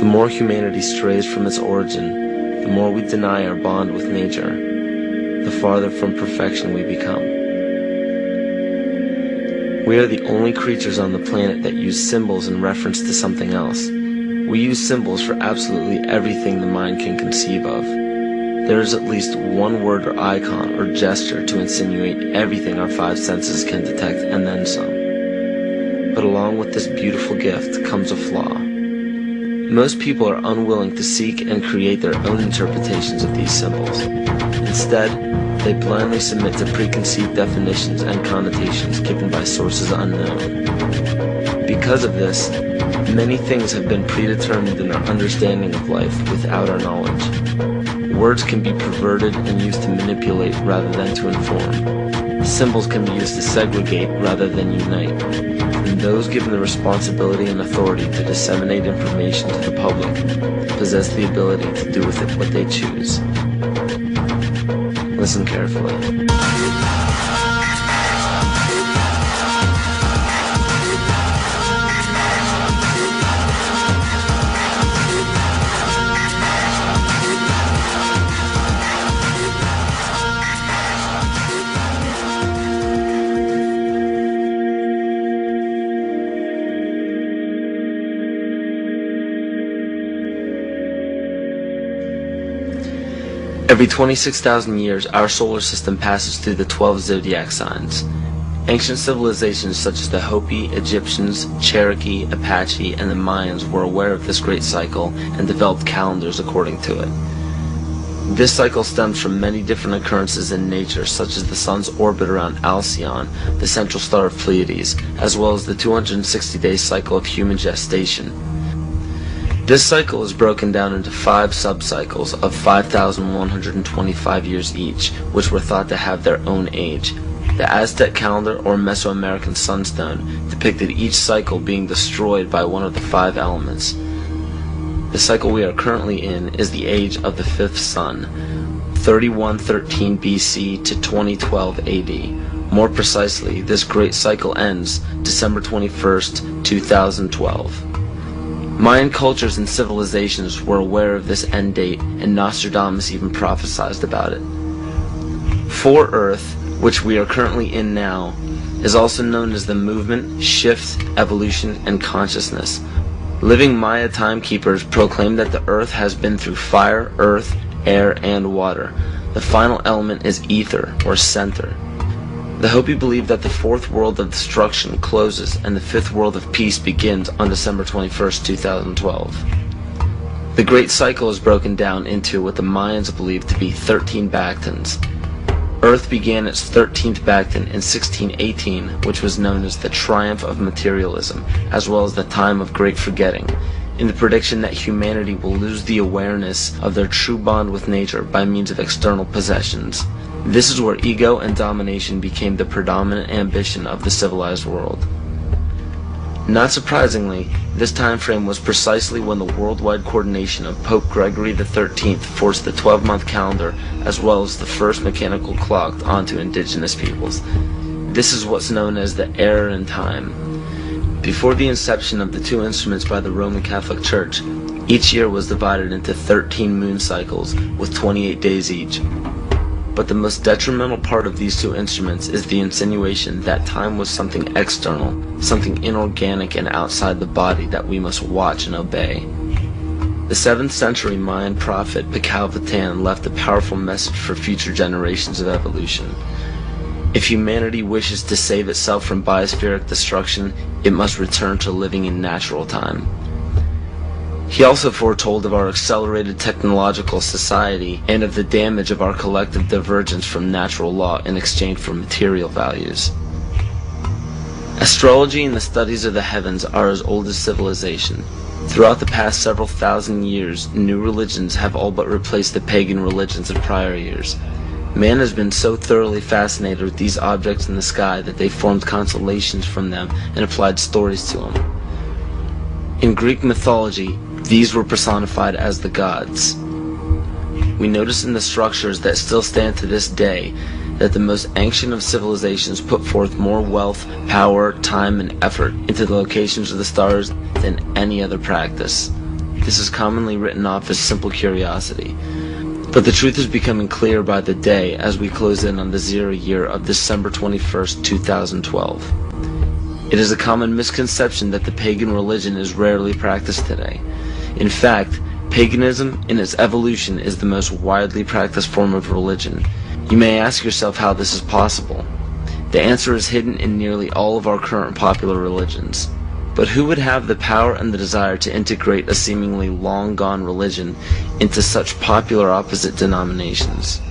The more humanity strays from its origin, the more we deny our bond with nature, the farther from perfection we become. We are the only creatures on the planet that use symbols in reference to something else. We use symbols for absolutely everything the mind can conceive of. There is at least one word or icon or gesture to insinuate everything our five senses can detect and then some. But along with this beautiful gift comes a flaw. Most people are unwilling to seek and create their own interpretations of these symbols. Instead, they blindly submit to preconceived definitions and connotations given by sources unknown. Because of this, many things have been predetermined in our understanding of life without our knowledge. Words can be perverted and used to manipulate rather than to inform. Symbols can be used to segregate rather than unite. And those given the responsibility and authority to disseminate information to the public possess the ability to do with it what they choose. Listen carefully. Every 26,000 years, our solar system passes through the 12 zodiac signs. Ancient civilizations such as the Hopi, Egyptians, Cherokee, Apache, and the Mayans were aware of this great cycle and developed calendars according to it. This cycle stems from many different occurrences in nature, such as the sun's orbit around Alcyone, the central star of Pleiades, as well as the 260-day cycle of human gestation. This cycle is broken down into 5 sub-cycles of 5,125 years each, which were thought to have their own age. The Aztec calendar or Mesoamerican sunstone depicted each cycle being destroyed by one of the 5 elements. The cycle we are currently in is the age of the 5th sun, 3113 BC to 2012 AD. More precisely, this great cycle ends December 21st, 2012. Mayan cultures and civilizations were aware of this end date, and Nostradamus even prophesied about it. For Earth, which we are currently in now, is also known as the movement, shift, evolution, and consciousness. Living Maya timekeepers proclaim that the Earth has been through fire, earth, air, and water. The final element is ether, or center. The Hopi believe that the 4th world of destruction closes and the 5th world of peace begins on December 21st, 2012. The Great Cycle is broken down into what the Mayans believe to be 13 Bactans. Earth began its 13th Bactan in 1618, which was known as the Triumph of Materialism, as well as the Time of Great Forgetting, in the prediction that humanity will lose the awareness of their true bond with nature by means of external possessions. This is where ego and domination became the predominant ambition of the civilized world. Not surprisingly, this time frame was precisely when the worldwide coordination of Pope Gregory XIII forced the 12-month calendar as well as the first mechanical clock onto indigenous peoples. This is what's known as the error in time. Before the inception of the 2 instruments by the Roman Catholic Church, each year was divided into 13 moon cycles with 28 days each. But the most detrimental part of these 2 instruments is the insinuation that time was something external, something inorganic and outside the body that we must watch and obey. The 7th century Mayan prophet Pacalvatan left a powerful message for future generations of evolution. If humanity wishes to save itself from biospheric destruction, it must return to living in natural time. He also foretold of our accelerated technological society and of the damage of our collective divergence from natural law in exchange for material values. Astrology and the studies of the heavens are as old as civilization. Throughout the past several thousand years, new religions have all but replaced the pagan religions of prior years. Man has been so thoroughly fascinated with these objects in the sky that they formed constellations from them and applied stories to them. In Greek mythology, these were personified as the gods. We notice in the structures that still stand to this day that the most ancient of civilizations put forth more wealth, power, time, and effort into the locations of the stars than any other practice. This is commonly written off as simple curiosity. But the truth is becoming clear by the day as we close in on the 0 year of December 21st, 2012. It is a common misconception that the pagan religion is rarely practiced today. In fact, paganism in its evolution is the most widely practiced form of religion. You may ask yourself how this is possible. The answer is hidden in nearly all of our current popular religions. But who would have the power and the desire to integrate a seemingly long-gone religion into such popular opposite denominations?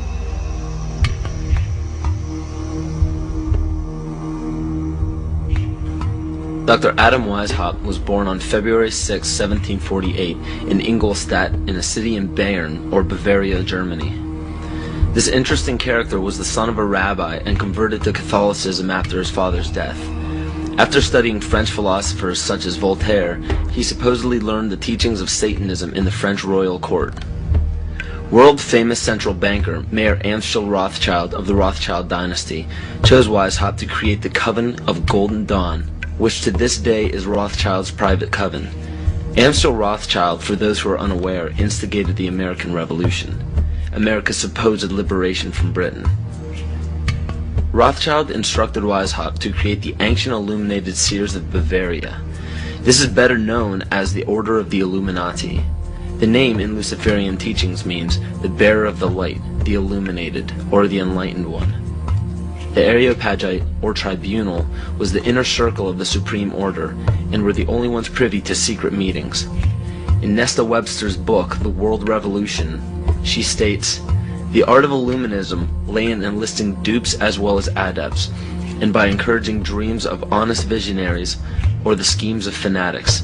Dr. Adam Weishaupt was born on February 6, 1748 in Ingolstadt in a city in Bayern, or Bavaria, Germany. This interesting character was the son of a rabbi and converted to Catholicism after his father's death. After studying French philosophers such as Voltaire, he supposedly learned the teachings of Satanism in the French royal court. World-famous central banker Mayer Amschel Rothschild of the Rothschild dynasty chose Weishaupt to create the Coven of Golden Dawn, which to this day is Rothschild's private coven. Amschel Rothschild, for those who are unaware, instigated the American Revolution, America's supposed liberation from Britain. Rothschild instructed Weishaupt to create the Ancient Illuminated Seers of Bavaria. This is better known as the Order of the Illuminati. The name in Luciferian teachings means the bearer of the light, the illuminated, or the enlightened one. The Areopagite, or tribunal, was the inner circle of the Supreme Order, and were the only ones privy to secret meetings. In Nesta Webster's book, The World Revolution, she states, "The art of Illuminism lay in enlisting dupes as well as adepts, and by encouraging dreams of honest visionaries, or the schemes of fanatics,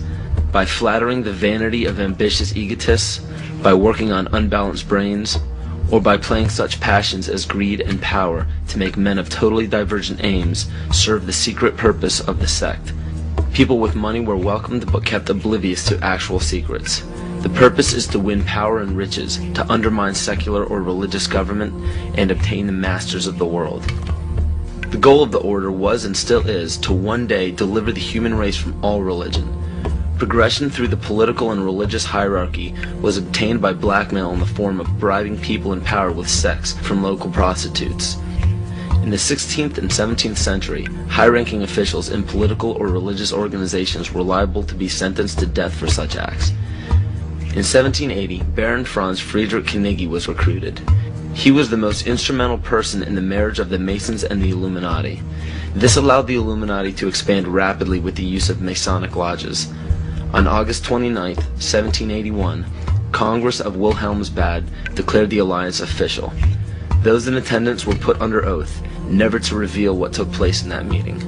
by flattering the vanity of ambitious egotists, by working on unbalanced brains, or by playing such passions as greed and power to make men of totally divergent aims serve the secret purpose of the sect. People with money were welcomed but kept oblivious to actual secrets. The purpose is to win power and riches, to undermine secular or religious government, and obtain the masters of the world." The goal of the order was and still is to one day deliver the human race from all religion. Progression through the political and religious hierarchy was obtained by blackmail in the form of bribing people in power with sex from local prostitutes. In the 16th and 17th century, high-ranking officials in political or religious organizations were liable to be sentenced to death for such acts. In 1780, Baron Franz Friedrich Knigge was recruited. He was the most instrumental person in the marriage of the Masons and the Illuminati. This allowed the Illuminati to expand rapidly with the use of Masonic lodges. On August 29, 1781, Congress of Wilhelmsbad declared the alliance official. Those in attendance were put under oath, never to reveal what took place in that meeting.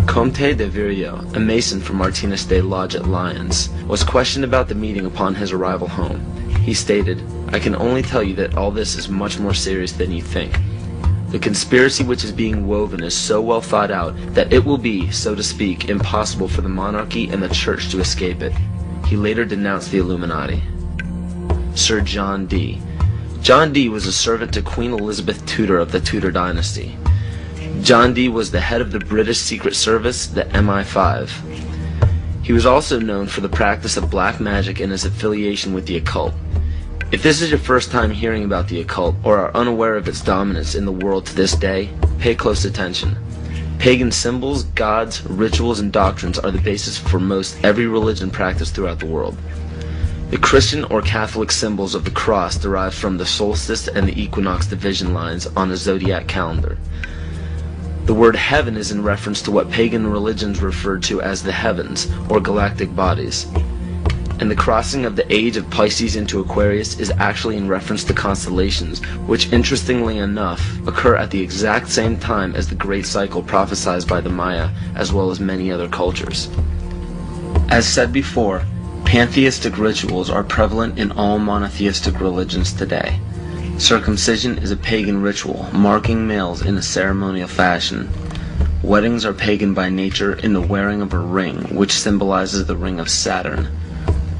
Comte de Virieu, a Mason from Martinez de Lodge at Lyons, was questioned about the meeting upon his arrival home. He stated, "I can only tell you that all this is much more serious than you think. The conspiracy which is being woven is so well thought out that it will be, so to speak, impossible for the monarchy and the church to escape it." He later denounced the Illuminati. Sir John Dee. John Dee was a servant to Queen Elizabeth Tudor of the Tudor dynasty. John Dee was the head of the British Secret Service, the MI5. He was also known for the practice of black magic and his affiliation with the occult. If this is your first time hearing about the occult, or are unaware of its dominance in the world to this day, pay close attention. Pagan symbols, gods, rituals, and doctrines are the basis for most every religion practiced throughout the world. The Christian or Catholic symbols of the cross derive from the solstice and the equinox division lines on a zodiac calendar. The word heaven is in reference to what pagan religions referred to as the heavens, or galactic bodies. And the crossing of the age of Pisces into Aquarius is actually in reference to constellations, which interestingly enough occur at the exact same time as the great cycle prophesied by the Maya, as well as many other cultures. As said before, pantheistic rituals are prevalent in all monotheistic religions today. Circumcision is a pagan ritual, marking males in a ceremonial fashion. Weddings are pagan by nature in the wearing of a ring, which symbolizes the ring of Saturn.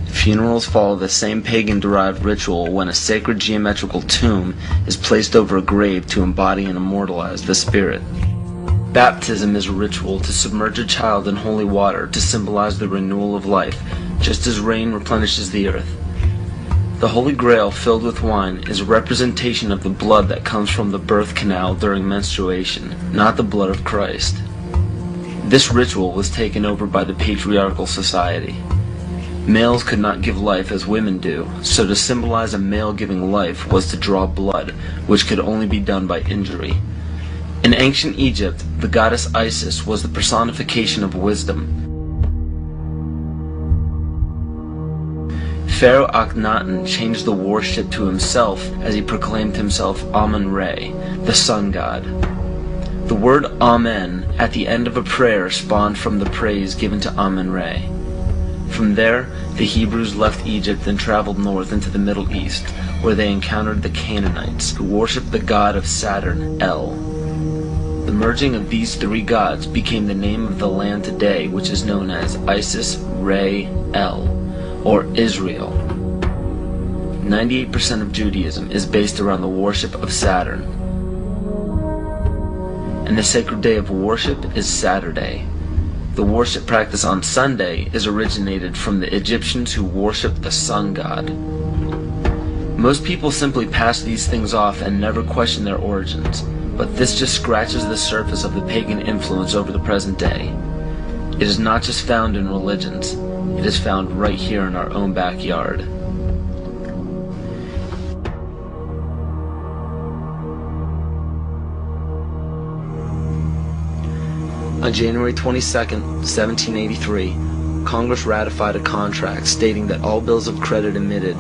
Funerals follow the same pagan-derived ritual when a sacred geometrical tomb is placed over a grave to embody and immortalize the spirit. Baptism is a ritual to submerge a child in holy water to symbolize the renewal of life, just as rain replenishes the earth. The Holy Grail filled with wine is a representation of the blood that comes from the birth canal during menstruation, not the blood of Christ. This ritual was taken over by the patriarchal society. Males could not give life as women do, so to symbolize a male giving life was to draw blood, which could only be done by injury. In ancient Egypt, the goddess Isis was the personification of wisdom. Pharaoh Akhenaten changed the worship to himself as he proclaimed himself Amun-Re, the sun god. The word Amen at the end of a prayer spawned from the praise given to Amun-Re. From there, the Hebrews left Egypt and traveled north into the Middle East, where they encountered the Canaanites, who worshipped the god of Saturn, El. The merging of these three gods became the name of the land today, which is known as Isis, Re, El, or Israel. 98% of Judaism is based around the worship of Saturn. And the sacred day of worship is Saturday. The worship practice on Sunday is originated from the Egyptians who worshiped the sun god. Most people simply pass these things off and never question their origins, but this just scratches the surface of the pagan influence over the present day. It is not just found in religions. It is found right here in our own backyard. On January 22, 1783, Congress ratified a contract stating that all bills of credit emitted,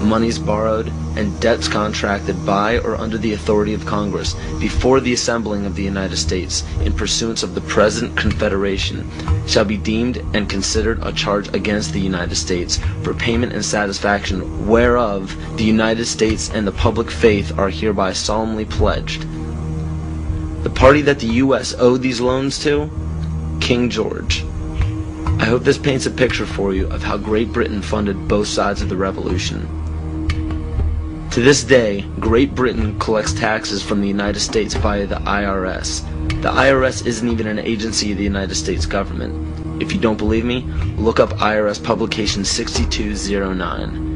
monies borrowed, and debts contracted by or under the authority of Congress before the assembling of the United States in pursuance of the present Confederation shall be deemed and considered a charge against the United States for payment and satisfaction whereof the United States and the public faith are hereby solemnly pledged. The party that the U.S. owed these loans to? King George. I hope this paints a picture for you of how Great Britain funded both sides of the revolution. To this day, Great Britain collects taxes from the United States via the IRS. The IRS isn't even an agency of the United States government. If you don't believe me, look up IRS publication 6209.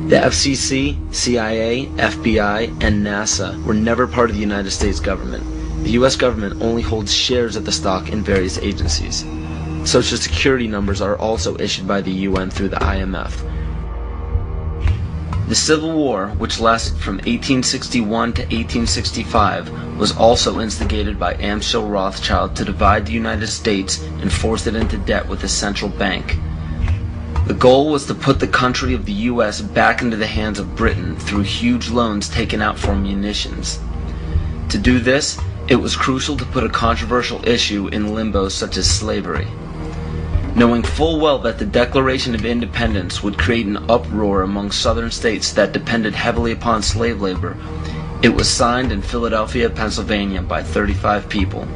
The FCC, CIA, FBI, and NASA were never part of the United States government. The U.S. government only holds shares of the stock in various agencies. Social Security numbers are also issued by the UN through the IMF. The Civil War, which lasted from 1861 to 1865, was also instigated by Amschel Rothschild to divide the United States and force it into debt with a central bank. The goal was to put the country of the U.S. back into the hands of Britain through huge loans taken out for munitions. To do this, it was crucial to put a controversial issue in limbo such as slavery. Knowing full well that the Declaration of Independence would create an uproar among southern states that depended heavily upon slave labor, it was signed in Philadelphia, Pennsylvania by 35 people,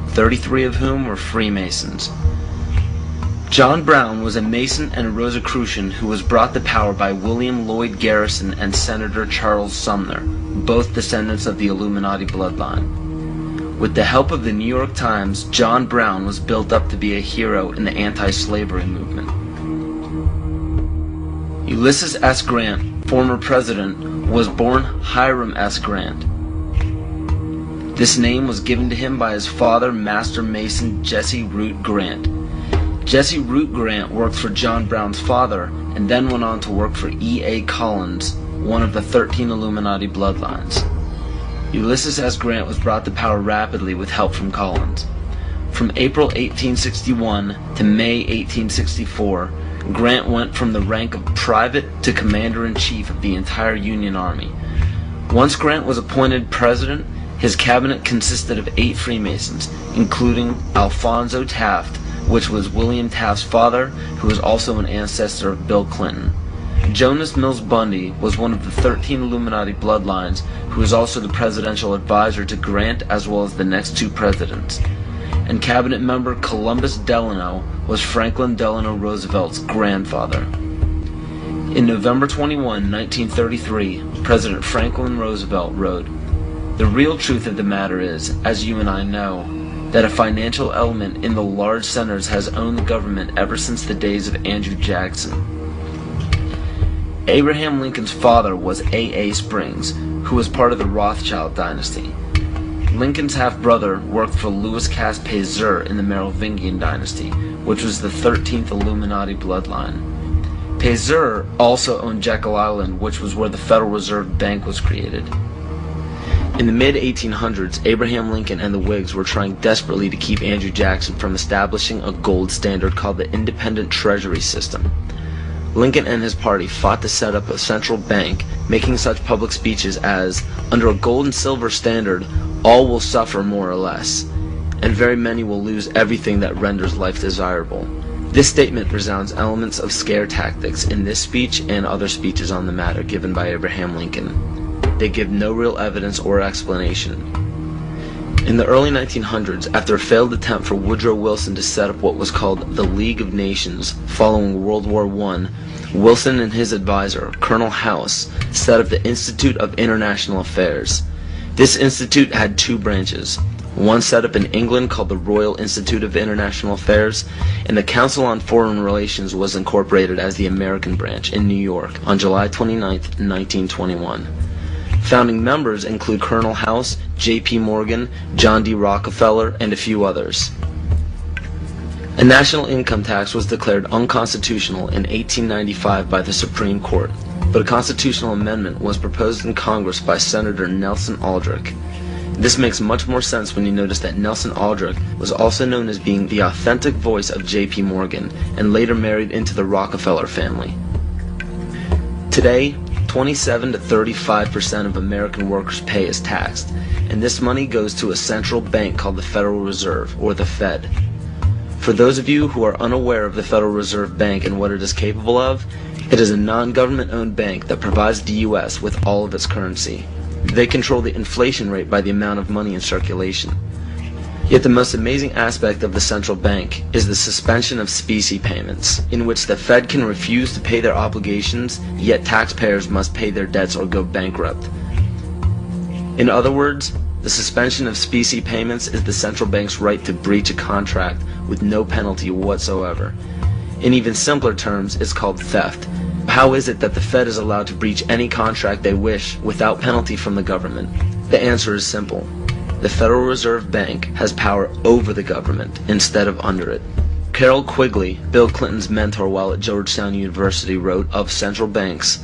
33 of whom were Freemasons. John Brown was a Mason and a Rosicrucian who was brought to power by William Lloyd Garrison and Senator Charles Sumner, both descendants of the Illuminati bloodline. With the help of the New York Times, John Brown was built up to be a hero in the anti-slavery movement. Ulysses S. Grant, former president, was born Hiram S. Grant. This name was given to him by his father, Master Mason Jesse Root Grant. Jesse Root Grant worked for John Brown's father and then went on to work for E.A. Collins, one of the 13 Illuminati bloodlines. Ulysses S. Grant was brought to power rapidly with help from Collins. From April 1861 to May 1864, Grant went from the rank of private to commander-in-chief of the entire Union Army. Once Grant was appointed president, his cabinet consisted of 8 Freemasons, including Alphonso Taft, which was William Taft's father, who was also an ancestor of Bill Clinton. Jonas Mills Bundy was one of the 13 Illuminati bloodlines, who was also the presidential advisor to Grant as well as the next 2 presidents. And cabinet member Columbus Delano was Franklin Delano Roosevelt's grandfather. In November 21, 1933, President Franklin Roosevelt wrote, "The real truth of the matter is, as you and I know, that a financial element in the large centers has owned the government ever since the days of Andrew Jackson. Abraham Lincoln's father was A.A. Springs, who was part of the Rothschild dynasty. Lincoln's half-brother worked for Louis Cass Pasteur in the Merovingian dynasty, which was the 13th Illuminati bloodline. Pasteur also owned Jekyll Island, which was where the Federal Reserve Bank was created. In the mid-1800s, Abraham Lincoln and the Whigs were trying desperately to keep Andrew Jackson from establishing a gold standard called the independent treasury system. Lincoln and his party fought to set up a central bank, making such public speeches as, "Under a gold and silver standard, all will suffer more or less, and very many will lose everything that renders life desirable." This statement resounds elements of scare tactics in this speech and other speeches on the matter given by Abraham Lincoln. They give no real evidence or explanation. In the early 1900s, after a failed attempt for Woodrow Wilson to set up what was called the League of Nations following World War I, Wilson and his advisor, Colonel House, set up the Institute of International Affairs. This institute had two branches, one set up in England called the Royal Institute of International Affairs, and the Council on Foreign Relations was incorporated as the American branch in New York on July 29, 1921. Founding members include Colonel House, J.P. Morgan, John D. Rockefeller, and a few others. A national income tax was declared unconstitutional in 1895 by the Supreme Court, but a constitutional amendment was proposed in Congress by Senator Nelson Aldrich. This makes much more sense when you notice that Nelson Aldrich was also known as being the authentic voice of J.P. Morgan and later married into the Rockefeller family. Today, 27 to 35% of American workers' pay is taxed, and this money goes to a central bank called the Federal Reserve, or the Fed. For those of you who are unaware of the Federal Reserve Bank and what it is capable of, it is a non-government-owned bank that provides the U.S. with all of its currency. They control the inflation rate by the amount of money in circulation. Yet the most amazing aspect of the central bank is the suspension of specie payments, in which the Fed can refuse to pay their obligations, yet taxpayers must pay their debts or go bankrupt. In other words, the suspension of specie payments is the central bank's right to breach a contract with no penalty whatsoever. In even simpler terms, it's called theft. How is it that the Fed is allowed to breach any contract they wish without penalty from the government? The answer is simple. The Federal Reserve Bank has power over the government instead of under it. Carroll Quigley, Bill Clinton's mentor while at Georgetown University, wrote of central banks,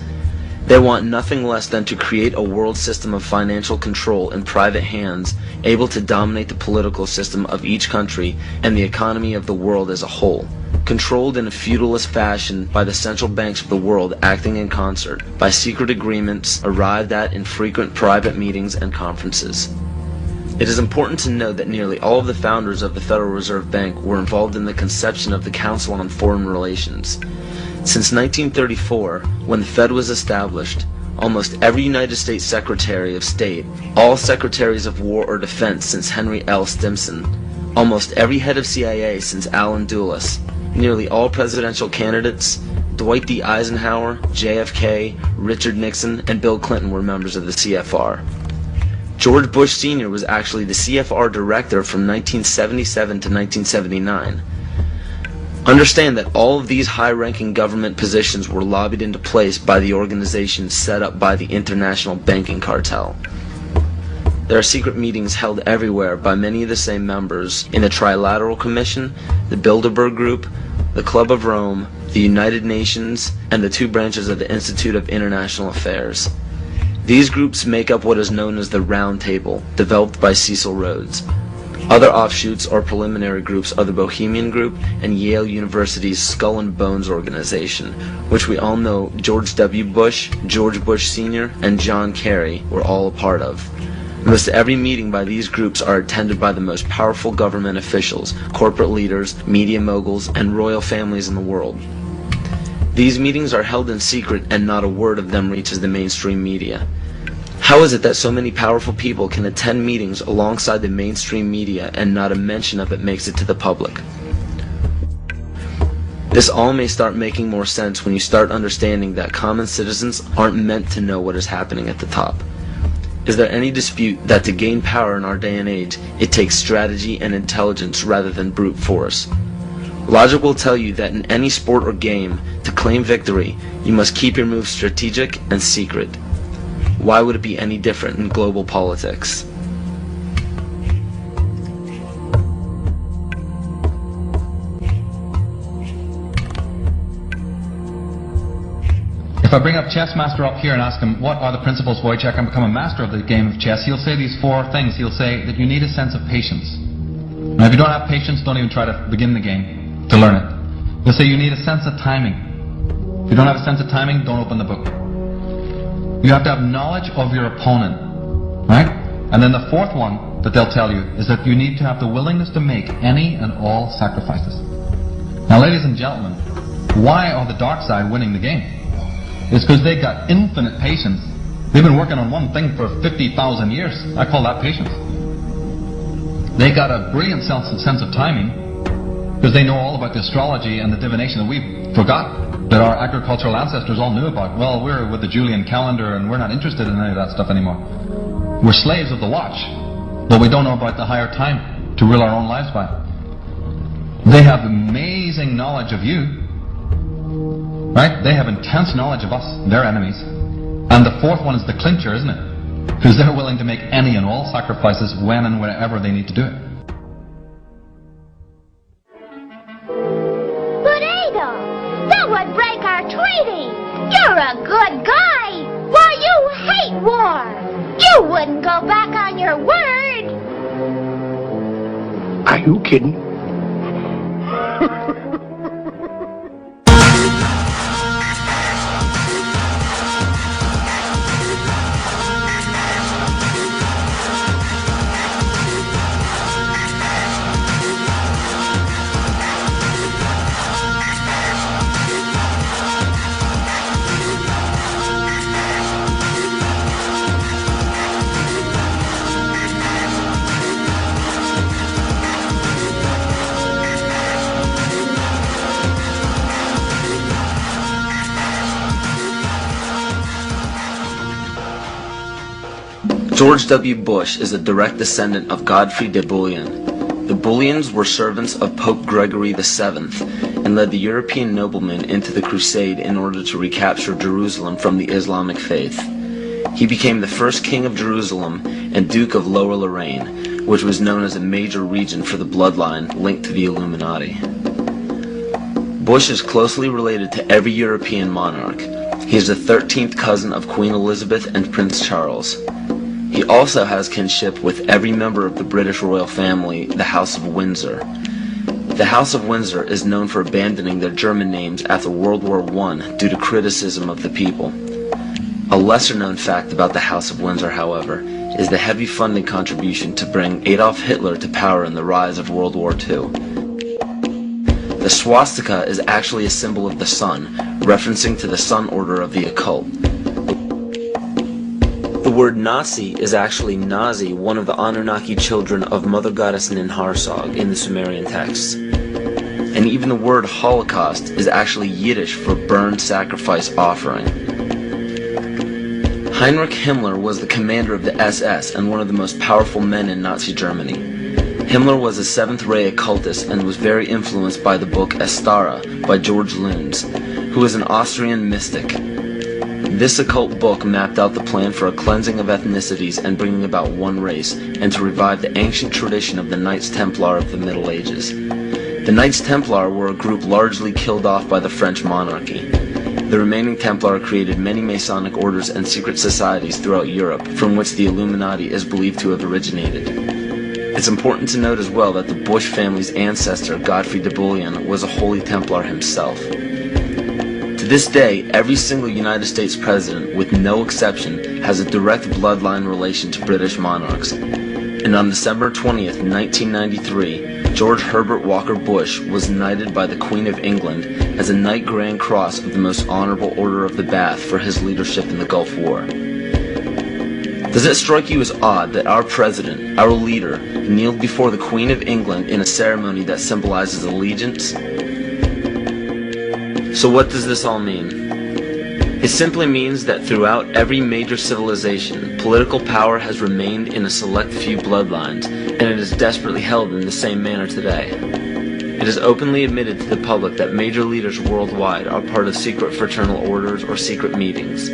"They want nothing less than to create a world system of financial control in private hands, able to dominate the political system of each country and the economy of the world as a whole, controlled in a feudalist fashion by the central banks of the world acting in concert, by secret agreements arrived at in frequent private meetings and conferences." It is important to note that nearly all of the founders of the Federal Reserve Bank were involved in the conception of the Council on Foreign Relations. Since 1934, when the Fed was established, almost every United States Secretary of State, all Secretaries of War or Defense since Henry L. Stimson, almost every head of CIA since Allen Dulles, nearly all presidential candidates, Dwight D. Eisenhower, JFK, Richard Nixon, and Bill Clinton were members of the CFR. George Bush Sr. was actually the CFR director from 1977 to 1979. Understand that all of these high-ranking government positions were lobbied into place by the organization set up by the international banking cartel. There are secret meetings held everywhere by many of the same members in the Trilateral Commission, the Bilderberg Group, the Club of Rome, the United Nations, and the two branches of the Institute of International Affairs. These groups make up what is known as the Round Table, developed by Cecil Rhodes. Other offshoots or preliminary groups are the Bohemian Group and Yale University's Skull and Bones organization, which we all know George W. Bush, George Bush Sr., and John Kerry were all a part of. Most every meeting by these groups are attended by the most powerful government officials, corporate leaders, media moguls, and royal families in the world. These meetings are held in secret and not a word of them reaches the mainstream media. How is it that so many powerful people can attend meetings alongside the mainstream media and not a mention of it makes it to the public? This all may start making more sense when you start understanding that common citizens aren't meant to know what is happening at the top. Is there any dispute that to gain power in our day and age, it takes strategy and intelligence rather than brute force? Logic will tell you that in any sport or game, to claim victory, you must keep your moves strategic and secret. Why would it be any different in global politics? If I bring up Chess Master up here and ask him, what are the principles, Wojciech, and become a master of the game of chess, he'll say these 4 things. He'll say that you need a sense of patience. Now, if you don't have patience, don't even try to begin the game to learn it. He'll say you need a sense of timing. If you don't have a sense of timing, don't open the book. You have to have knowledge of your opponent, right? And then the 4th one that they'll tell you is that you need to have the willingness to make any and all sacrifices. Now, ladies and gentlemen, why are the dark side winning the game? It's because they got infinite patience. They've been working on one thing for 50,000 years. I call that patience. They got a brilliant sense of timing because they know all about the astrology and the divination that we forgot, that our agricultural ancestors all knew about. Well, we're with the Julian calendar and we're not interested in any of that stuff anymore. We're slaves of the watch, but we don't know about the higher time to rule our own lives by. They have amazing knowledge of you. Right? They have intense knowledge of us, their enemies. And the 4th one is the clincher, isn't it? Because they're willing to make any and all sacrifices when and wherever they need to do it. But Adolf, that would break our treaty. You're a good guy. Why, you hate war. You wouldn't go back on your word. Are you kidding? George W. Bush is a direct descendant of Godfrey de Bouillon. The Bouillons were servants of Pope Gregory VII and led the European noblemen into the crusade in order to recapture Jerusalem from the Islamic faith. He became the first king of Jerusalem and Duke of Lower Lorraine, which was known as a major region for the bloodline linked to the Illuminati. Bush is closely related to every European monarch. He is the 13th cousin of Queen Elizabeth and Prince Charles. He also has kinship with every member of the British royal family, the House of Windsor. The House of Windsor is known for abandoning their German names after World War I due to criticism of the people. A lesser-known fact about the House of Windsor, however, is the heavy funding contribution to bring Adolf Hitler to power in the rise of World War II. The swastika is actually a symbol of the sun, referencing to the Sun Order of the occult. The word Nazi is actually Nazi, one of the Anunnaki children of Mother Goddess Ninharsag in the Sumerian texts. And even the word Holocaust is actually Yiddish for burned sacrifice offering. Heinrich Himmler was the commander of the SS and one of the most powerful men in Nazi Germany. Himmler was a seventh-ray occultist and was very influenced by the book Astara by George Luns, who was an Austrian mystic. This occult book mapped out the plan for a cleansing of ethnicities and bringing about one race, and to revive the ancient tradition of the Knights Templar of the Middle Ages. The Knights Templar were a group largely killed off by the French monarchy. The remaining Templar created many Masonic orders and secret societies throughout Europe, from which the Illuminati is believed to have originated. It's important to note as well that the Bush family's ancestor, Godfrey de Bouillon, was a Holy Templar himself. To this day, every single United States president, with no exception, has a direct bloodline relation to British monarchs. And on December 20th, 1993, George Herbert Walker Bush was knighted by the Queen of England as a Knight Grand Cross of the Most Honorable Order of the Bath for his leadership in the Gulf War. Does it strike you as odd that our president, our leader, kneeled before the Queen of England in a ceremony that symbolizes allegiance? So what does this all mean? It simply means that throughout every major civilization, political power has remained in a select few bloodlines, and it is desperately held in the same manner today. It is openly admitted to the public that major leaders worldwide are part of secret fraternal orders or secret meetings.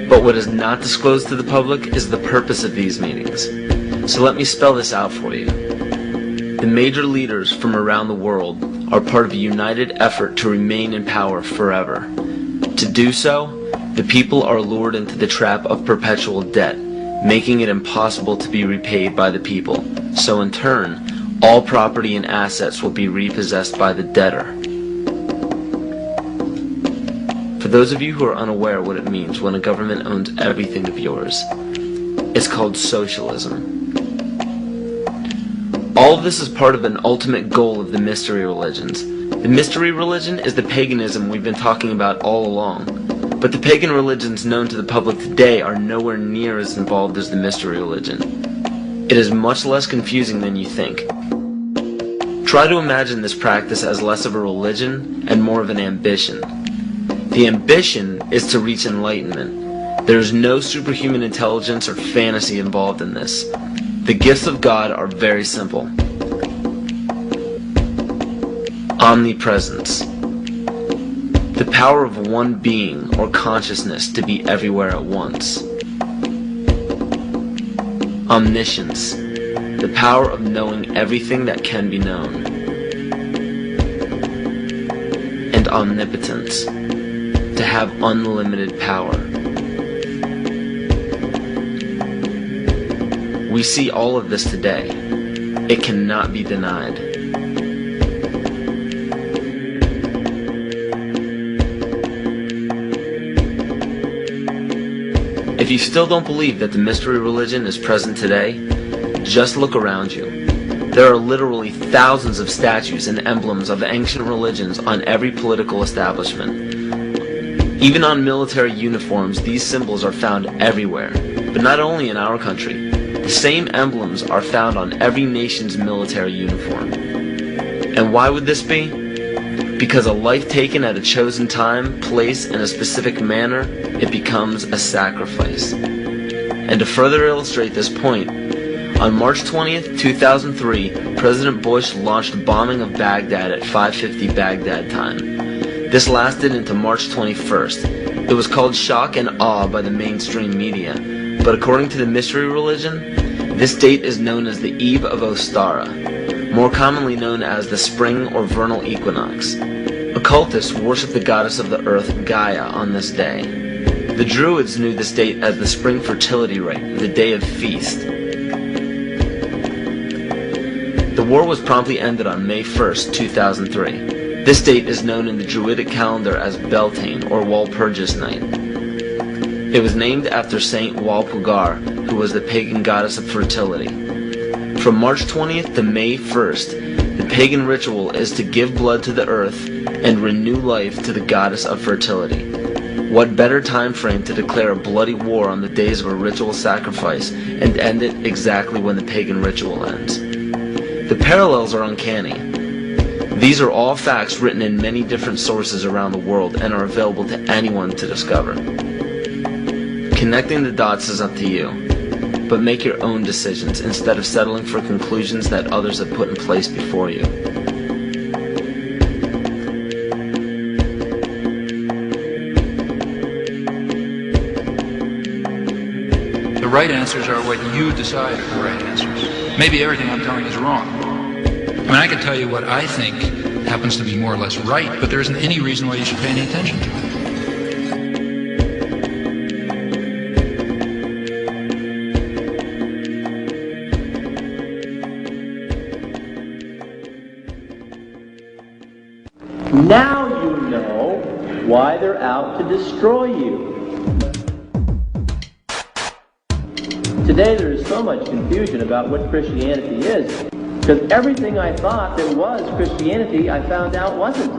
But what is not disclosed to the public is the purpose of these meetings. So let me spell this out for you. The major leaders from around the world are part of a united effort to remain in power forever. To do so, the people are lured into the trap of perpetual debt, making it impossible to be repaid by the people. So in turn, all property and assets will be repossessed by the debtor. For those of you who are unaware what it means when a government owns everything of yours, it's called socialism. All of this is part of an ultimate goal of the mystery religions. The mystery religion is the paganism we've been talking about all along, but the pagan religions known to the public today are nowhere near as involved as the mystery religion. It is much less confusing than you think. Try to imagine this practice as less of a religion and more of an ambition. The ambition is to reach enlightenment. There is no superhuman intelligence or fantasy involved in this. The gifts of God are very simple. Omnipresence. The power of one being or consciousess to be everywhere at once. Omniscience. The power of knowing everything that can be known. And omnipotence. To have unlimited power. We see all of this today. It cannot be denied. If you still don't believe that the mystery religion is present today, just look around you. There are literally thousands of statues and emblems of ancient religions on every political establishment. Even on military uniforms, these symbols are found everywhere, but not only in our country. The same emblems are found on every nation's military uniform. And why would this be? Because a life taken at a chosen time, place, and a specific manner, it becomes a sacrifice. And to further illustrate this point, on March 20th, 2003, President Bush launched a bombing of Baghdad at 5:50 Baghdad time. This lasted into March 21st. It was called shock and awe by the mainstream media, but according to the mystery religion, this date is known as the Eve of Ostara, more commonly known as the spring or vernal equinox. Occultists worship the goddess of the earth, Gaia, on this day. The Druids knew this date as the spring fertility rite, the day of feast. The war was promptly ended on May 1st, 2003. This date is known in the Druidic calendar as Beltane, or Walpurgis Night. It was named after Saint Walpurga, who was the pagan goddess of fertility. From March 20th to May 1st, the pagan ritual is to give blood to the earth and renew life to the goddess of fertility. What better time frame to declare a bloody war on the days of a ritual sacrifice and end it exactly when the pagan ritual ends? The parallels are uncanny. These are all facts written in many different sources around the world and are available to anyone to discover. Connecting the dots is up to you, but make your own decisions instead of settling for conclusions that others have put in place before you. The right answers are what you decide are the right answers. Maybe everything I'm telling is wrong. I mean, I can tell you what I think happens to be more or less right, but there isn't any reason why you should pay any attention to it. Now you know why they're out to destroy you. Today there is so much confusion about what Christianity is, because everything I thought that was Christianity, I found out wasn't.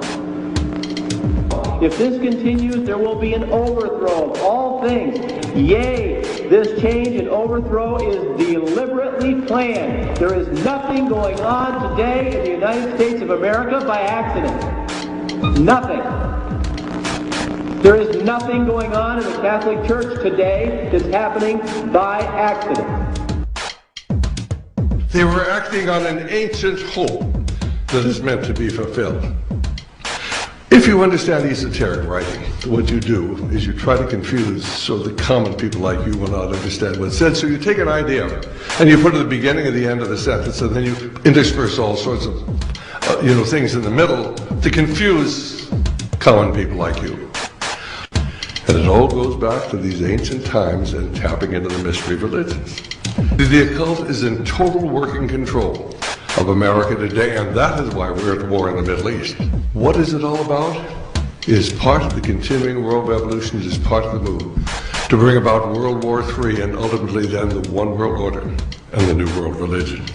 If this continues, there will be an overthrow of all things. Yea, this change and overthrow is deliberately planned. There is nothing going on today in the United States of America by accident. Nothing. There is nothing going on in the Catholic Church today that's happening by accident. They were acting on an ancient hope that is meant to be fulfilled. If you understand esoteric writing, what you do is you try to confuse so the common people like you will not understand what's said. So you take an idea and you put it at the beginning and the end of the sentence, and then you intersperse all sorts of things in the middle to confuse common people like you. And it all goes back to these ancient times and tapping into the mystery religions. The occult is in total working control of America today, and that is why we're at war in the Middle East. What is it all about? It is part of the continuing world revolution. It is part of the move to bring about World War III and ultimately then the one world order and the new world religion.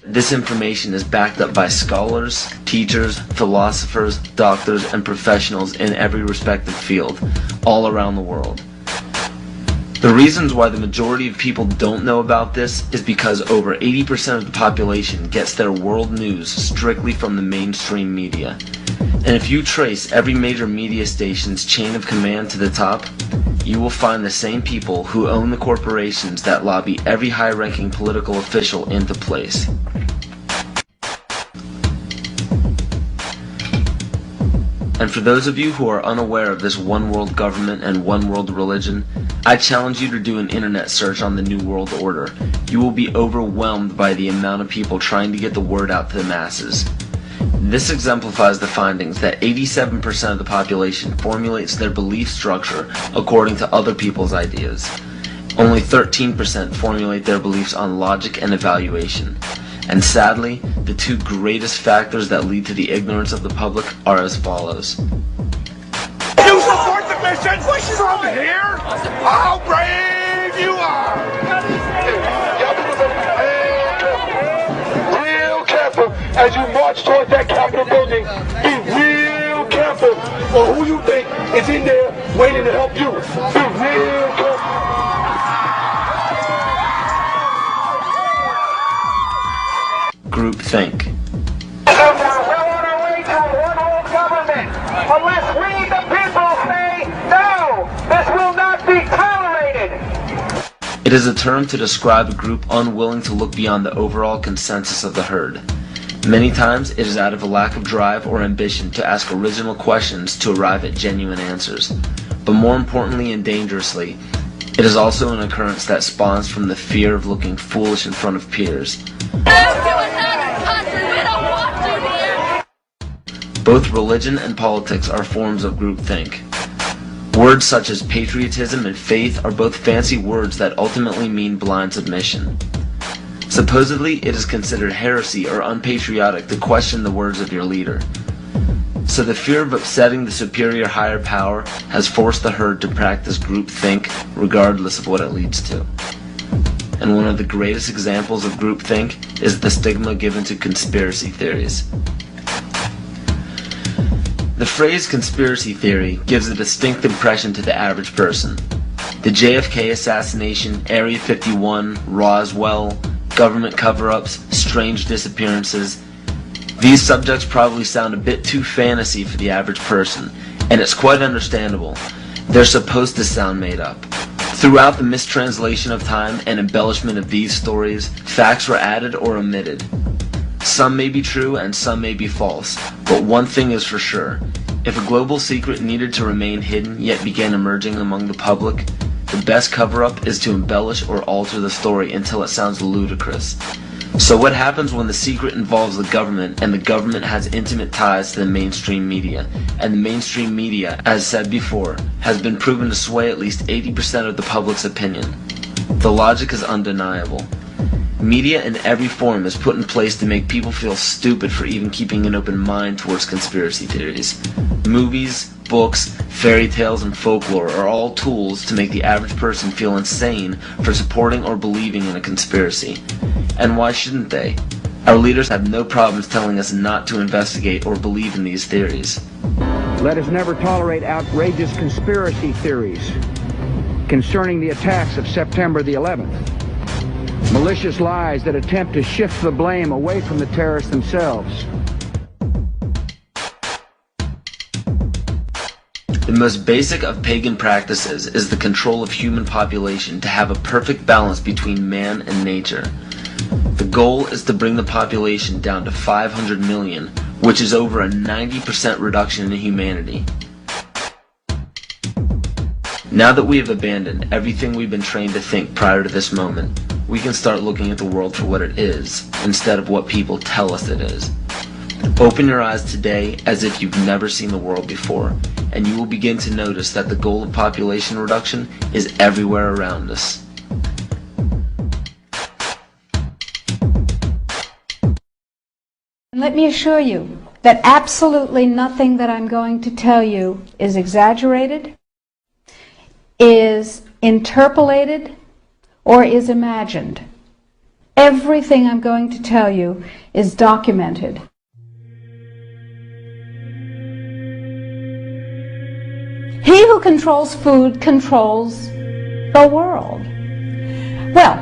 This information is backed up by scholars, teachers, philosophers, doctors, and professionals in every respective field, all around the world. The reasons why the majority of people don't know about this is because over 80% of the population gets their world news strictly from the mainstream media. And if you trace every major media station's chain of command to the top, you will find the same people who own the corporations that lobby every high-ranking political official into place. And for those of you who are unaware of this one world government and one world religion, I challenge you to do an internet search on the New World Order. You will be overwhelmed by the amount of people trying to get the word out to the masses. This exemplifies the findings that 87% of the population formulates their belief structure according to other people's ideas. Only 13% formulate their beliefs on logic and evaluation. And sadly, the two greatest factors that lead to the ignorance of the public are as follows. You support the mission from here? How brave you are! Real careful as you march toward that Capitol building. Be real careful for who you think is in there waiting to help you. Be real careful. Groupthink. We're on our way to a one-world government. Unless we, the people, say no, this will not be tolerated. It is a term to describe a group unwilling to look beyond the overall consensus of the herd. Many times, it is out of a lack of drive or ambition to ask original questions to arrive at genuine answers. But more importantly and dangerously, it is also an occurrence that spawns from the fear of looking foolish in front of peers. Both religion and politics are forms of groupthink. Words such as patriotism and faith are both fancy words that ultimately mean blind submission. Supposedly, it is considered heresy or unpatriotic to question the words of your leader. So the fear of upsetting the superior higher power has forced the herd to practice groupthink regardless of what it leads to. And one of the greatest examples of groupthink is the stigma given to conspiracy theories. The phrase conspiracy theory gives a distinct impression to the average person. The JFK assassination, Area 51, Roswell, government cover-ups, strange disappearances. These subjects probably sound a bit too fantasy for the average person, and it's quite understandable. They're supposed to sound made up. Throughout the mistranslation of time and embellishment of these stories, facts were added or omitted. Some may be true and some may be false, but one thing is for sure. If a global secret needed to remain hidden yet began emerging among the public, the best cover-up is to embellish or alter the story until it sounds ludicrous. So what happens when the secret involves the government and the government has intimate ties to the mainstream media, and the mainstream media, as said before, has been proven to sway at least 80% of the public's opinion? The logic is undeniable. Media in every form is put in place to make people feel stupid for even keeping an open mind towards conspiracy theories. Movies, books, fairy tales, and folklore are all tools to make the average person feel insane for supporting or believing in a conspiracy. And why shouldn't they? Our leaders have no problems telling us not to investigate or believe in these theories. Let us never tolerate outrageous conspiracy theories concerning the attacks of September the 11th. Malicious lies that attempt to shift the blame away from the terrorists themselves. The most basic of pagan practices is the control of human population to have a perfect balance between man and nature. The goal is to bring the population down to 500 million, which is over a 90% reduction in humanity. Now that we have abandoned everything we've been trained to think prior to this moment, we can start looking at the world for what it is, instead of what people tell us it is. Open your eyes today as if you've never seen the world before, and you will begin to notice that the goal of population reduction is everywhere around us. Let me assure you that absolutely nothing that I'm going to tell you is exaggerated, is interpolated, or is imagined. Everything I'm going to tell you is documented. He who controls food controls the world. Well,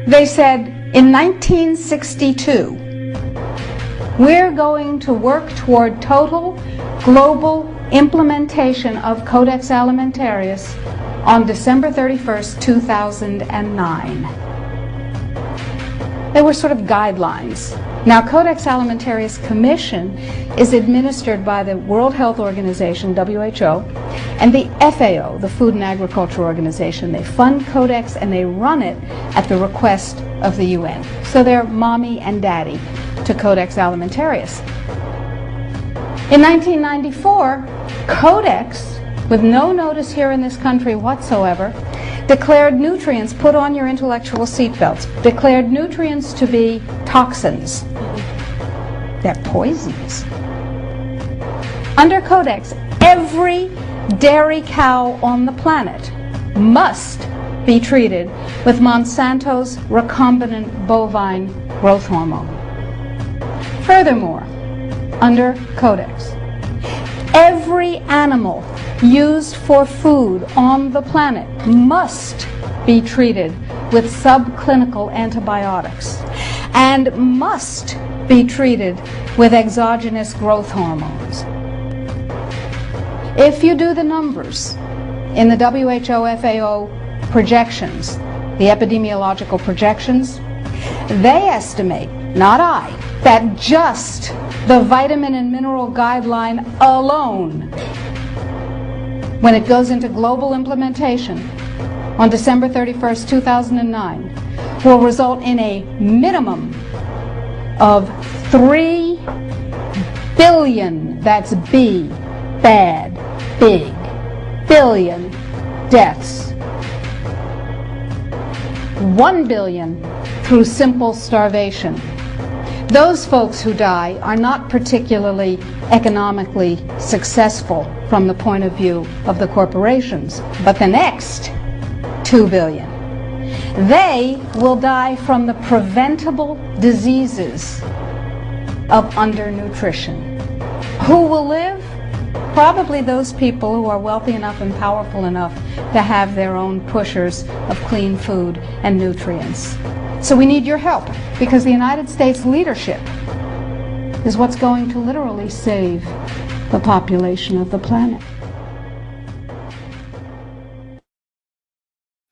they said in 1962, we're going to work toward total global implementation of Codex Alimentarius on December 31st, 2009. They were sort of guidelines. Now, Codex Alimentarius Commission is administered by the World Health Organization, WHO, and the FAO, the Food and Agriculture Organization. They fund Codex and they run it at the request of the UN. So they're mommy and daddy to Codex Alimentarius. In 1994, Codex, with no notice here in this country whatsoever, declared nutrients, put on your intellectual seatbelts, declared nutrients to be toxins. They're poisons. Under Codex, every dairy cow on the planet must be treated with Monsanto's recombinant bovine growth hormone. Furthermore, under Codex, every animal used for food on the planet must be treated with subclinical antibiotics and must be treated with exogenous growth hormones. If you do the numbers in the WHO-FAO projections, the epidemiological projections, they estimate, not I, that just the vitamin and mineral guideline alone, when it goes into global implementation on December 31st, 2009, will result in a minimum of 3 billion, that's B, bad, big, billion deaths. 1 billion through simple starvation. Those folks who die are not particularly economically successful from the point of view of the corporations, but the next 2 billion, they will die from the preventable diseases of undernutrition. Who will live? Probably those people who are wealthy enough and powerful enough to have their own pushers of clean food and nutrients. So we need your help, because the United States leadership is what's going to literally save the population of the planet.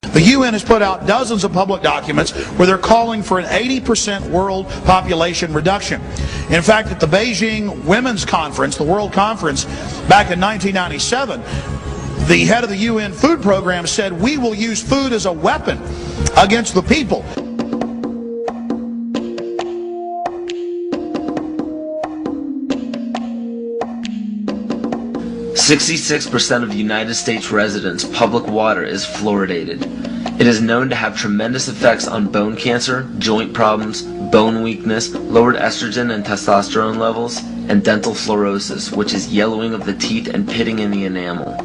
The UN has put out dozens of public documents where they're calling for an 80% world population reduction. In fact, at the Beijing Women's Conference, the World Conference, back in 1997, the head of the UN Food Program said, "We will use food as a weapon against the people." 66% of the United States residents' public water is fluoridated. It is known to have tremendous effects on bone cancer, joint problems, bone weakness, lowered estrogen and testosterone levels, and dental fluorosis, which is yellowing of the teeth and pitting in the enamel.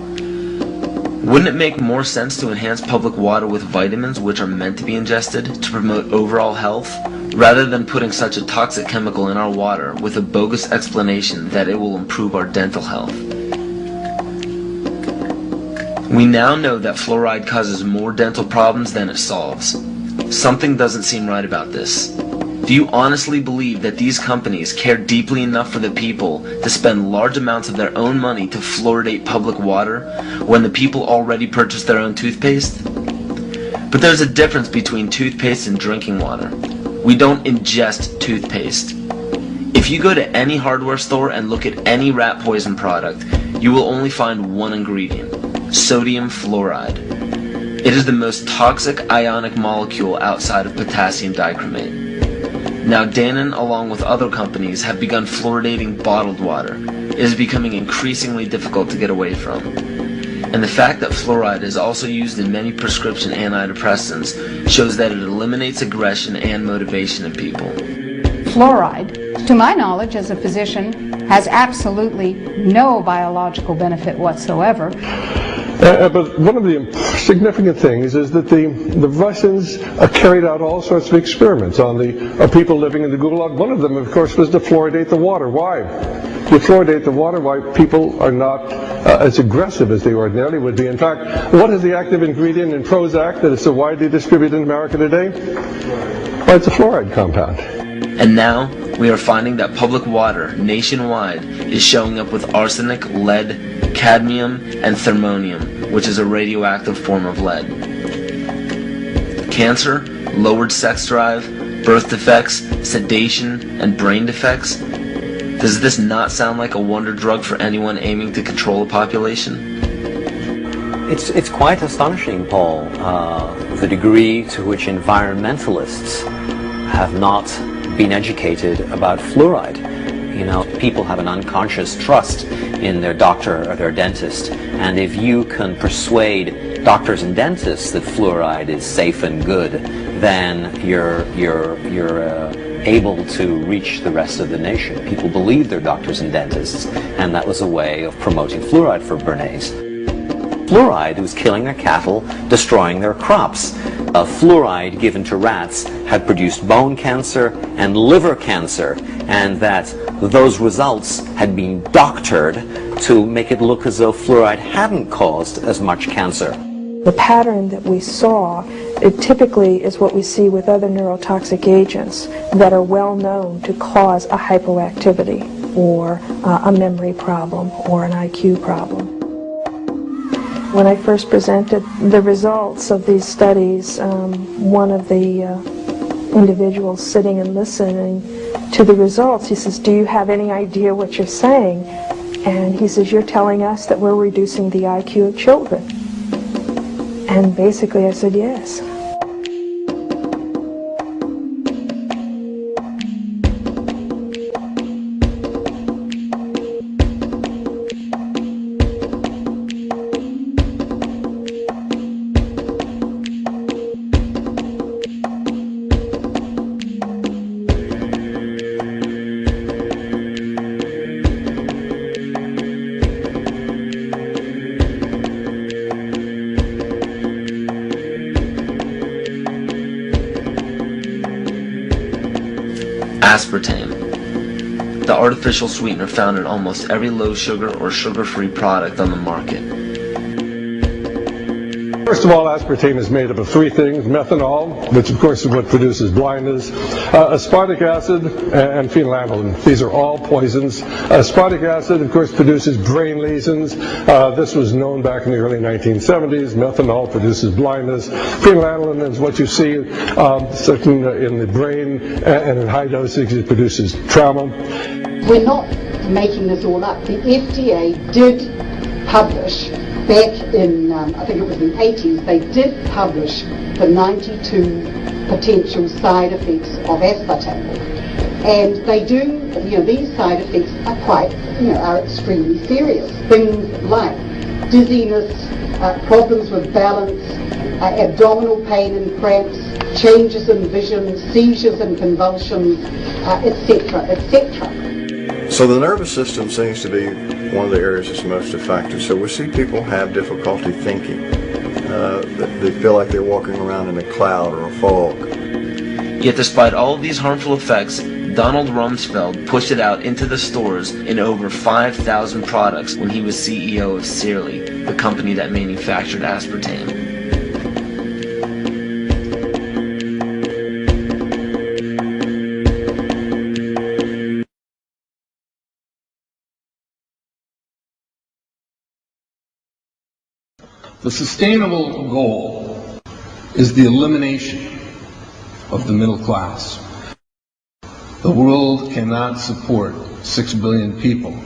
Wouldn't it make more sense to enhance public water with vitamins which are meant to be ingested to promote overall health, rather than putting such a toxic chemical in our water with a bogus explanation that it will improve our dental health? We now know that fluoride causes more dental problems than it solves. Something doesn't seem right about this. Do you honestly believe that these companies care deeply enough for the people to spend large amounts of their own money to fluoridate public water when the people already purchase their own toothpaste? But there's a difference between toothpaste and drinking water. We don't ingest toothpaste. If you go to any hardware store and look at any rat poison product, you will only find one ingredient: sodium fluoride. It is the most toxic ionic molecule outside of potassium dichromate. Now Dannon, along with other companies, have begun fluoridating bottled water. It is becoming increasingly difficult to get away from. And the fact that fluoride is also used in many prescription antidepressants shows that it eliminates aggression and motivation in people. Fluoride, to my knowledge as a physician, has absolutely no biological benefit whatsoever. But one of the significant things is that the Russians carried out all sorts of experiments on the people living in the Gulag. One of them, of course, was to fluoridate the water. Why? You fluoridate the water, why people are not as aggressive as they ordinarily would be. In fact, what is the active ingredient in Prozac that is so widely distributed in America today? Well, it's a fluoride compound. And now, we are finding that public water nationwide is showing up with arsenic, lead, cadmium, and thermonium, which is a radioactive form of lead. Cancer, lowered sex drive, birth defects, sedation, and brain defects. Does this not sound like a wonder drug for anyone aiming to control a population? It's quite astonishing, Paul, the degree to which environmentalists have not been educated about fluoride. You know, people have an unconscious trust in their doctor or their dentist, and if you can persuade doctors and dentists that fluoride is safe and good, then you're able to reach the rest of the nation. People believe their doctors and dentists, and that was a way of promoting fluoride for Bernays. Fluoride was killing their cattle, destroying their crops. Fluoride given to rats had produced bone cancer and liver cancer, and that those results had been doctored to make it look as though fluoride hadn't caused as much cancer. The pattern that we saw, it typically is what we see with other neurotoxic agents that are well known to cause a hypoactivity or a memory problem or an IQ problem. When I first presented the results of these studies, one of the individuals sitting and listening to the results, he says, "Do you have any idea what you're saying?" And he says, "You're telling us that we're reducing the IQ of children." And basically I said, yes. Aspartame, the artificial sweetener found in almost every low-sugar or sugar-free product on the market. First of all, aspartame is made up of three things: methanol, which of course is what produces blindness, aspartic acid, and phenylalanine. These are all poisons. Aspartic acid, of course, produces brain lesions. This was known back in the early 1970s. Methanol produces blindness. Phenylalanine is what you see in the brain, and in high dosage it produces trauma. We're not making this all up. The FDA did publish back in, I think it was in the 80s, they did publish the 92 potential side effects of aspartame. And they do, these side effects are quite, are extremely serious. Things like dizziness, problems with balance, abdominal pain and cramps, changes in vision, seizures and convulsions, etc., etc. So the nervous system seems to be one of the areas that's most affected. So we see people have difficulty thinking. They feel like they're walking around in a cloud or a fog. Yet despite all of these harmful effects, Donald Rumsfeld pushed it out into the stores in over 5,000 products when he was CEO of Searly, the company that manufactured aspartame. The sustainable goal is the elimination of the middle class. The world cannot support 6 billion people.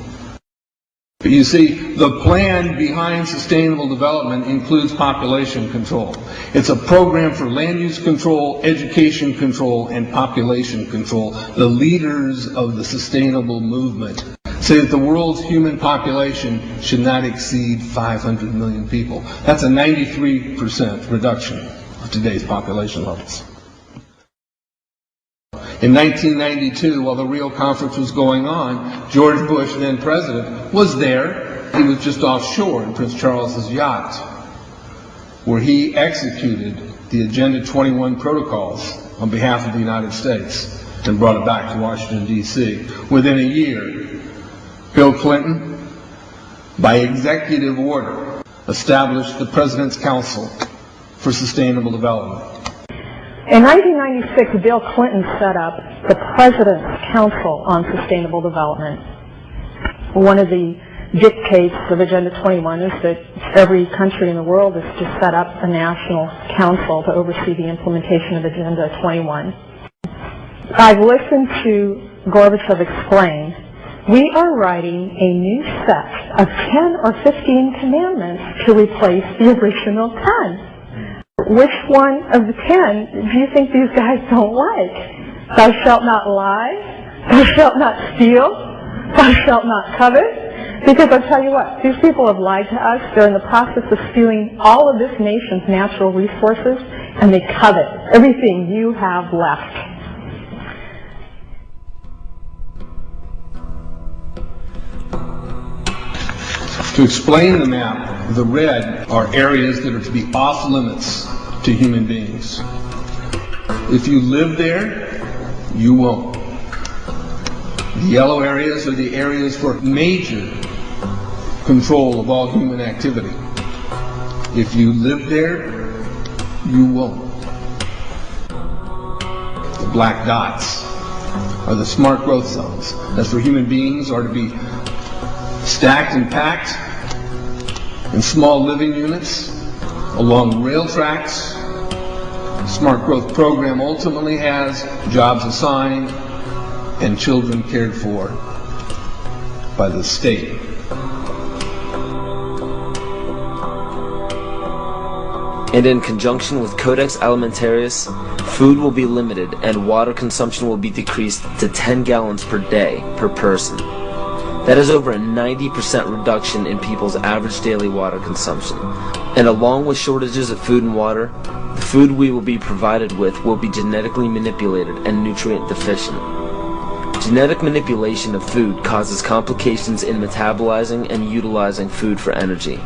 But you see, the plan behind sustainable development includes population control. It's a program for land use control, education control, and population control. The leaders of the sustainable movement say that the world's human population should not exceed 500 million people. That's a 93% reduction of today's population levels. In 1992, while the Rio conference was going on, George Bush, then president, was there. He was just offshore in Prince Charles's yacht, where he executed the Agenda 21 protocols on behalf of the United States and brought it back to Washington, D.C. Within a year, Bill Clinton, by executive order, established the President's Council for Sustainable Development. In 1996, Bill Clinton set up the President's Council on Sustainable Development. One of the dictates of Agenda 21 is that every country in the world is to set up a national council to oversee the implementation of Agenda 21. I've listened to Gorbachev explain, we are writing a new set of 10 or 15 commandments to replace the original 10. Which one of the 10 do you think these guys don't like? Thou shalt not lie, thou shalt not steal, thou shalt not covet. Because I'll tell you what, these people have lied to us. They're in the process of stealing all of this nation's natural resources, and they covet everything you have left. To explain the map, the red are areas that are to be off limits to human beings. If you live there, you won't. The yellow areas are the areas for major control of all human activity. If you live there, you won't. The black dots are the smart growth zones. That's where human beings are to be stacked and packed in small living units along rail tracks. The Smart Growth Program ultimately has jobs assigned and children cared for by the state. And in conjunction with Codex Alimentarius, food will be limited and water consumption will be decreased to 10 gallons per day per person. That is over a 90% reduction in people's average daily water consumption. And along with shortages of food and water, the food we will be provided with will be genetically manipulated and nutrient deficient. Genetic manipulation of food causes complications in metabolizing and utilizing food for energy.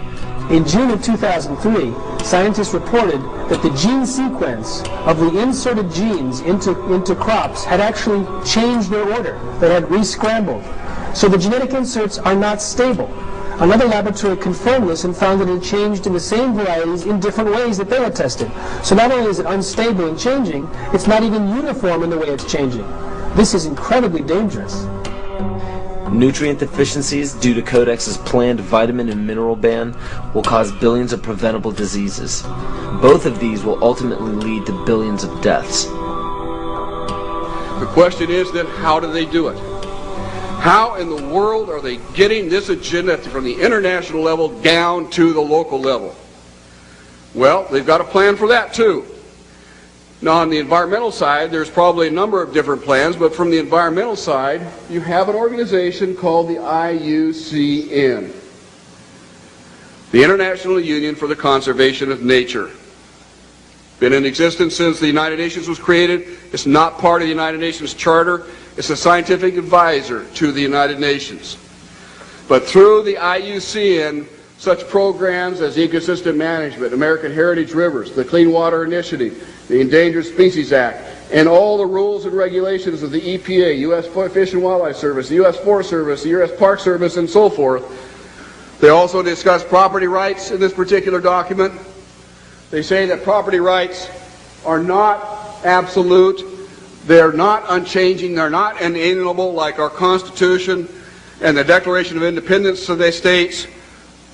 In June of 2003, scientists reported that the gene sequence of the inserted genes into crops had actually changed their order. They had re-scrambled. So the genetic inserts are not stable. Another laboratory confirmed this and found that it had changed in the same varieties in different ways that they had tested. So not only is it unstable and changing, it's not even uniform in the way it's changing. This is incredibly dangerous. Nutrient deficiencies due to Codex's planned vitamin and mineral ban will cause billions of preventable diseases. Both of these will ultimately lead to billions of deaths. The question is then, how do they do it? How in the world are they getting this agenda from the international level down to the local level? Well, they've got a plan for that too. Now on the environmental side, there's probably a number of different plans, but from the environmental side, you have an organization called the IUCN, the International Union for the Conservation of Nature. Been in existence since the United Nations was created. It's not part of the United Nations Charter. It's a scientific advisor to the United Nations. But through the IUCN, such programs as ecosystem management, American Heritage Rivers, the Clean Water Initiative, the Endangered Species Act, and all the rules and regulations of the EPA, U.S. Fish and Wildlife Service, the U.S. Forest Service, the U.S. Park Service, and so forth. They also discuss property rights in this particular document. They say that property rights are not absolute, they're not unchanging, they're not inalienable like our Constitution and the Declaration of Independence of the states.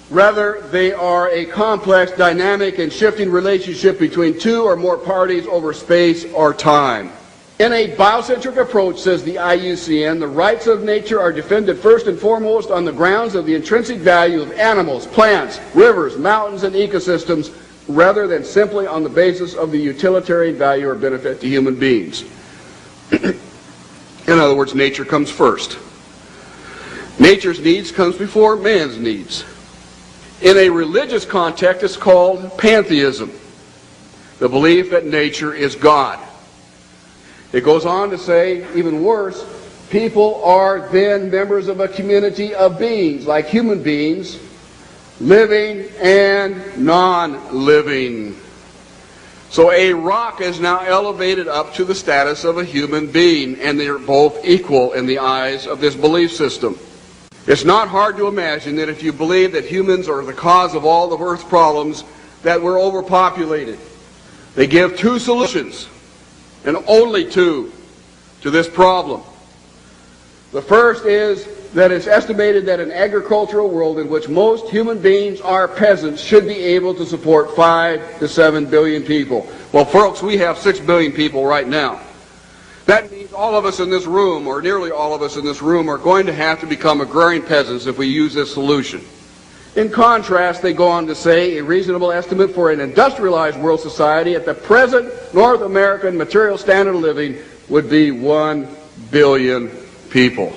Rather, they are a complex, dynamic, and shifting relationship between two or more parties over space or time. In a biocentric approach, says the IUCN, the rights of nature are defended first and foremost on the grounds of the intrinsic value of animals, plants, rivers, mountains, and ecosystems, rather than simply on the basis of the utilitarian value or benefit to human beings. In other words, nature comes first. Nature's needs comes before man's needs. In a religious context, it's called pantheism, the belief that nature is God. It goes on to say, even worse, people are then members of a community of beings, like human beings, living and non-living. So a rock is now elevated up to the status of a human being, and they're both equal in the eyes of this belief system. It's not hard to imagine that if you believe that humans are the cause of all of Earth's problems, that we're overpopulated. They give two solutions, and only two, to this problem. The first is that it's estimated that an agricultural world in which most human beings are peasants should be able to support 5 to 7 billion people. Well, folks, we have 6 billion people right now. That means all of us in this room, or nearly all of us in this room, are going to have to become agrarian peasants if we use this solution. In contrast, they go on to say a reasonable estimate for an industrialized world society at the present North American material standard of living would be 1 billion people.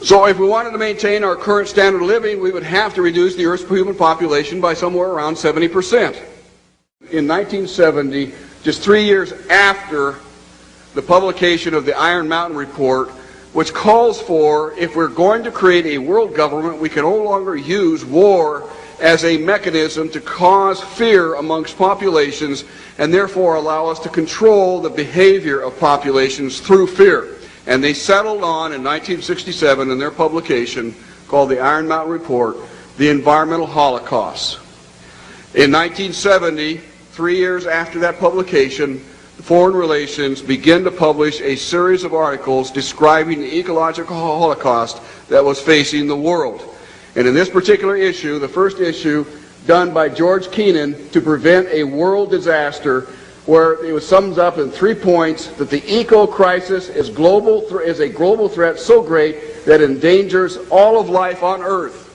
So if we wanted to maintain our current standard of living, we would have to reduce the Earth's human population by somewhere around 70%. In 1970, just 3 years after the publication of the Iron Mountain Report, which calls for, if we're going to create a world government, we can no longer use war as a mechanism to cause fear amongst populations and therefore allow us to control the behavior of populations through fear. And they settled on, in 1967, in their publication called the Iron Mountain Report, the environmental holocaust. In 1970, 3 years after that publication, Foreign Relations began to publish a series of articles describing the ecological holocaust that was facing the world. And in this particular issue, the first issue done by George Kennan to prevent a world disaster, where it was summed up in 3 points that the eco-crisis is a global threat so great that it endangers all of life on Earth.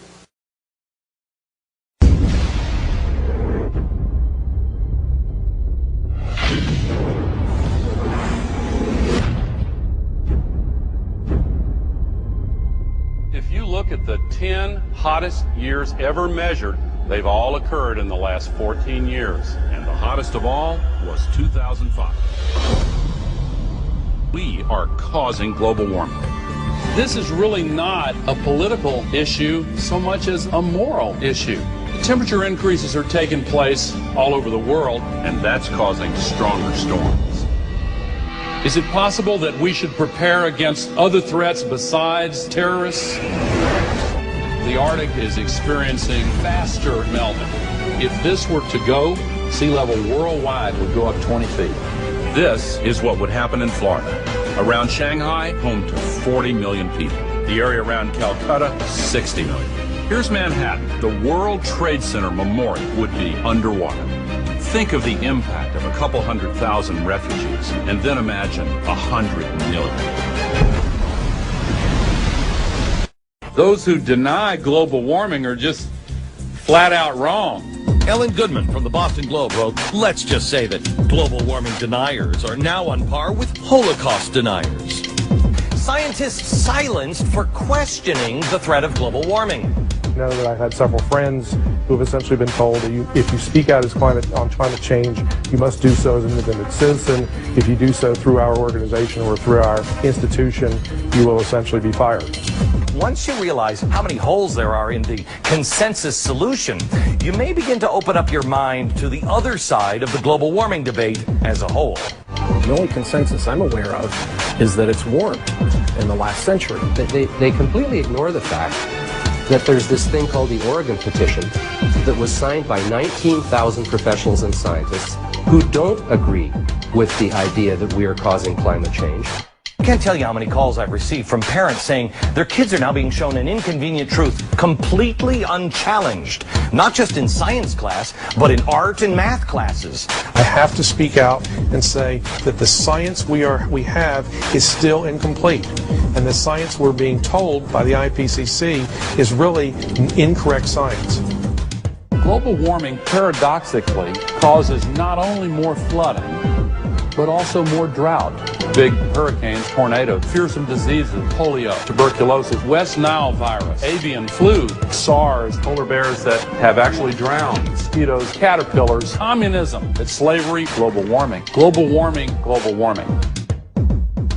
If you look at the 10 hottest years ever measured, they've all occurred in the last 14 years. And the hottest of all was 2005. We are causing global warming. This is really not a political issue so much as a moral issue. The temperature increases are taking place all over the world, and that's causing stronger storms. Is it possible that we should prepare against other threats besides terrorists? The Arctic is experiencing faster melting. If this were to go, sea level worldwide would go up 20 feet. This is what would happen in Florida. Around Shanghai, home to 40 million people. The area around Calcutta, 60 million. Here's Manhattan. The World Trade Center Memorial would be underwater. Think of the impact of a couple 100,000 refugees, and then imagine 100 million. Those who deny global warming are just flat out wrong. Ellen Goodman from the Boston Globe wrote, "Let's just say that global warming deniers are now on par with Holocaust deniers." Scientists silenced for questioning the threat of global warming. I know that I've had several friends who have essentially been told that if you speak out on climate change, you must do so as an independent citizen. If you do so through our organization or through our institution, you will essentially be fired. Once you realize how many holes there are in the consensus solution, you may begin to open up your mind to the other side of the global warming debate as a whole. The only consensus I'm aware of is that it's warmed in the last century. They completely ignore the fact that there's this thing called the Oregon Petition that was signed by 19,000 professionals and scientists who don't agree with the idea that we are causing climate change. I can't tell you how many calls I've received from parents saying their kids are now being shown an inconvenient truth completely unchallenged, not just in science class, but in art and math classes. I have to speak out and say that the science we have is still incomplete, and the science we're being told by the IPCC is really incorrect science. Global warming paradoxically causes not only more flooding, but also more drought. Big hurricanes, tornadoes, fearsome diseases, polio, tuberculosis, West Nile virus, avian flu, SARS, polar bears that have actually drowned, mosquitoes, caterpillars, communism, it's slavery, global warming, global warming, global warming.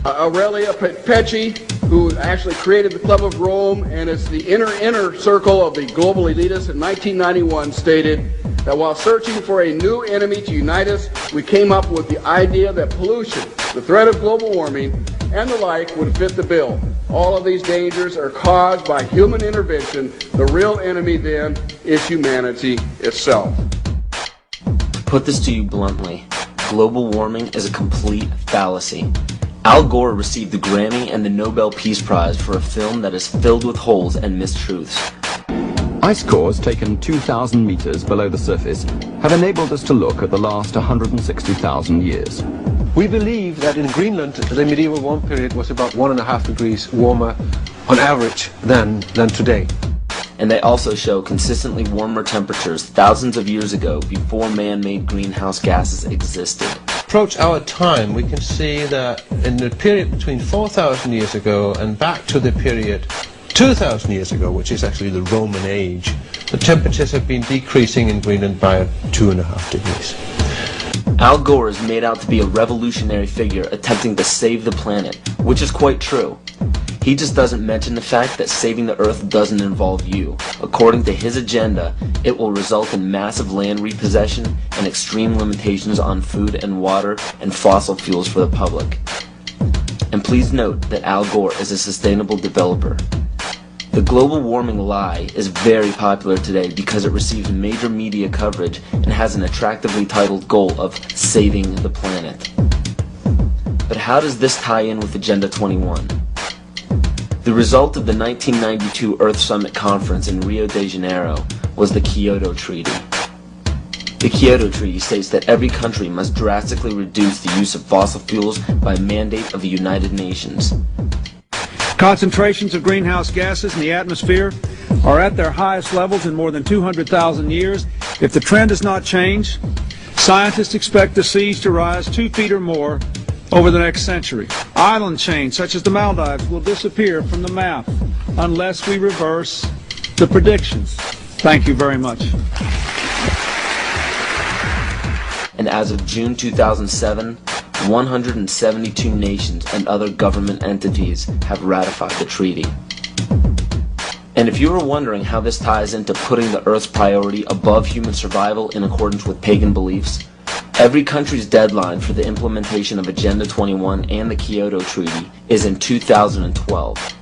Aurelia Pecci, who actually created the Club of Rome and is the inner circle of the global elitists, in 1991 stated that while searching for a new enemy to unite us, we came up with the idea that pollution, the threat of global warming, and the like would fit the bill. All of these dangers are caused by human intervention. The real enemy then is humanity itself. To put this to you bluntly, global warming is a complete fallacy. Al Gore received the Grammy and the Nobel Peace Prize for a film that is filled with holes and mistruths. Ice cores taken 2,000 meters below the surface have enabled us to look at the last 160,000 years. We believe that in Greenland, the medieval warm period was about 1.5 degrees warmer on average than today. And they also show consistently warmer temperatures thousands of years ago before man-made greenhouse gases existed. Approach our time, we can see that in the period between 4,000 years ago and back to the period 2,000 years ago, which is actually the Roman age, the temperatures have been decreasing in Greenland by 2.5 degrees. Al Gore is made out to be a revolutionary figure attempting to save the planet, which is quite true. He just doesn't mention the fact that saving the Earth doesn't involve you. According to his agenda, it will result in massive land repossession and extreme limitations on food and water and fossil fuels for the public. And please note that Al Gore is a sustainable developer. The global warming lie is very popular today because it receives major media coverage and has an attractively titled goal of saving the planet. But how does this tie in with Agenda 21? The result of the 1992 Earth Summit Conference in Rio de Janeiro was the Kyoto Treaty. The Kyoto Treaty states that every country must drastically reduce the use of fossil fuels by mandate of the United Nations. Concentrations of greenhouse gases in the atmosphere are at their highest levels in more than 200,000 years. If the trend does not change, scientists expect the seas to rise 2 feet or more over the next century. Island chains such as the Maldives will disappear from the map unless we reverse the predictions. Thank you very much. And as of June 2007, 172 nations and other government entities have ratified the treaty. And if you were wondering how this ties into putting the Earth's priority above human survival in accordance with pagan beliefs, every country's deadline for the implementation of Agenda 21 and the Kyoto Treaty is in 2012.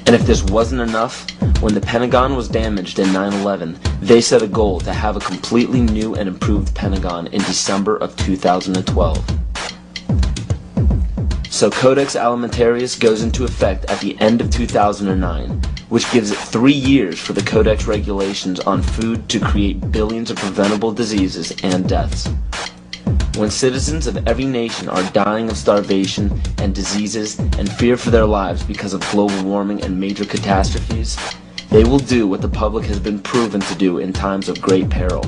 And if this wasn't enough, when the Pentagon was damaged in 9/11, they set a goal to have a completely new and improved Pentagon in December of 2012. So Codex Alimentarius goes into effect at the end of 2009, which gives it 3 years for the Codex regulations on food to create billions of preventable diseases and deaths. When citizens of every nation are dying of starvation and diseases and fear for their lives because of global warming and major catastrophes, they will do what the public has been proven to do in times of great peril.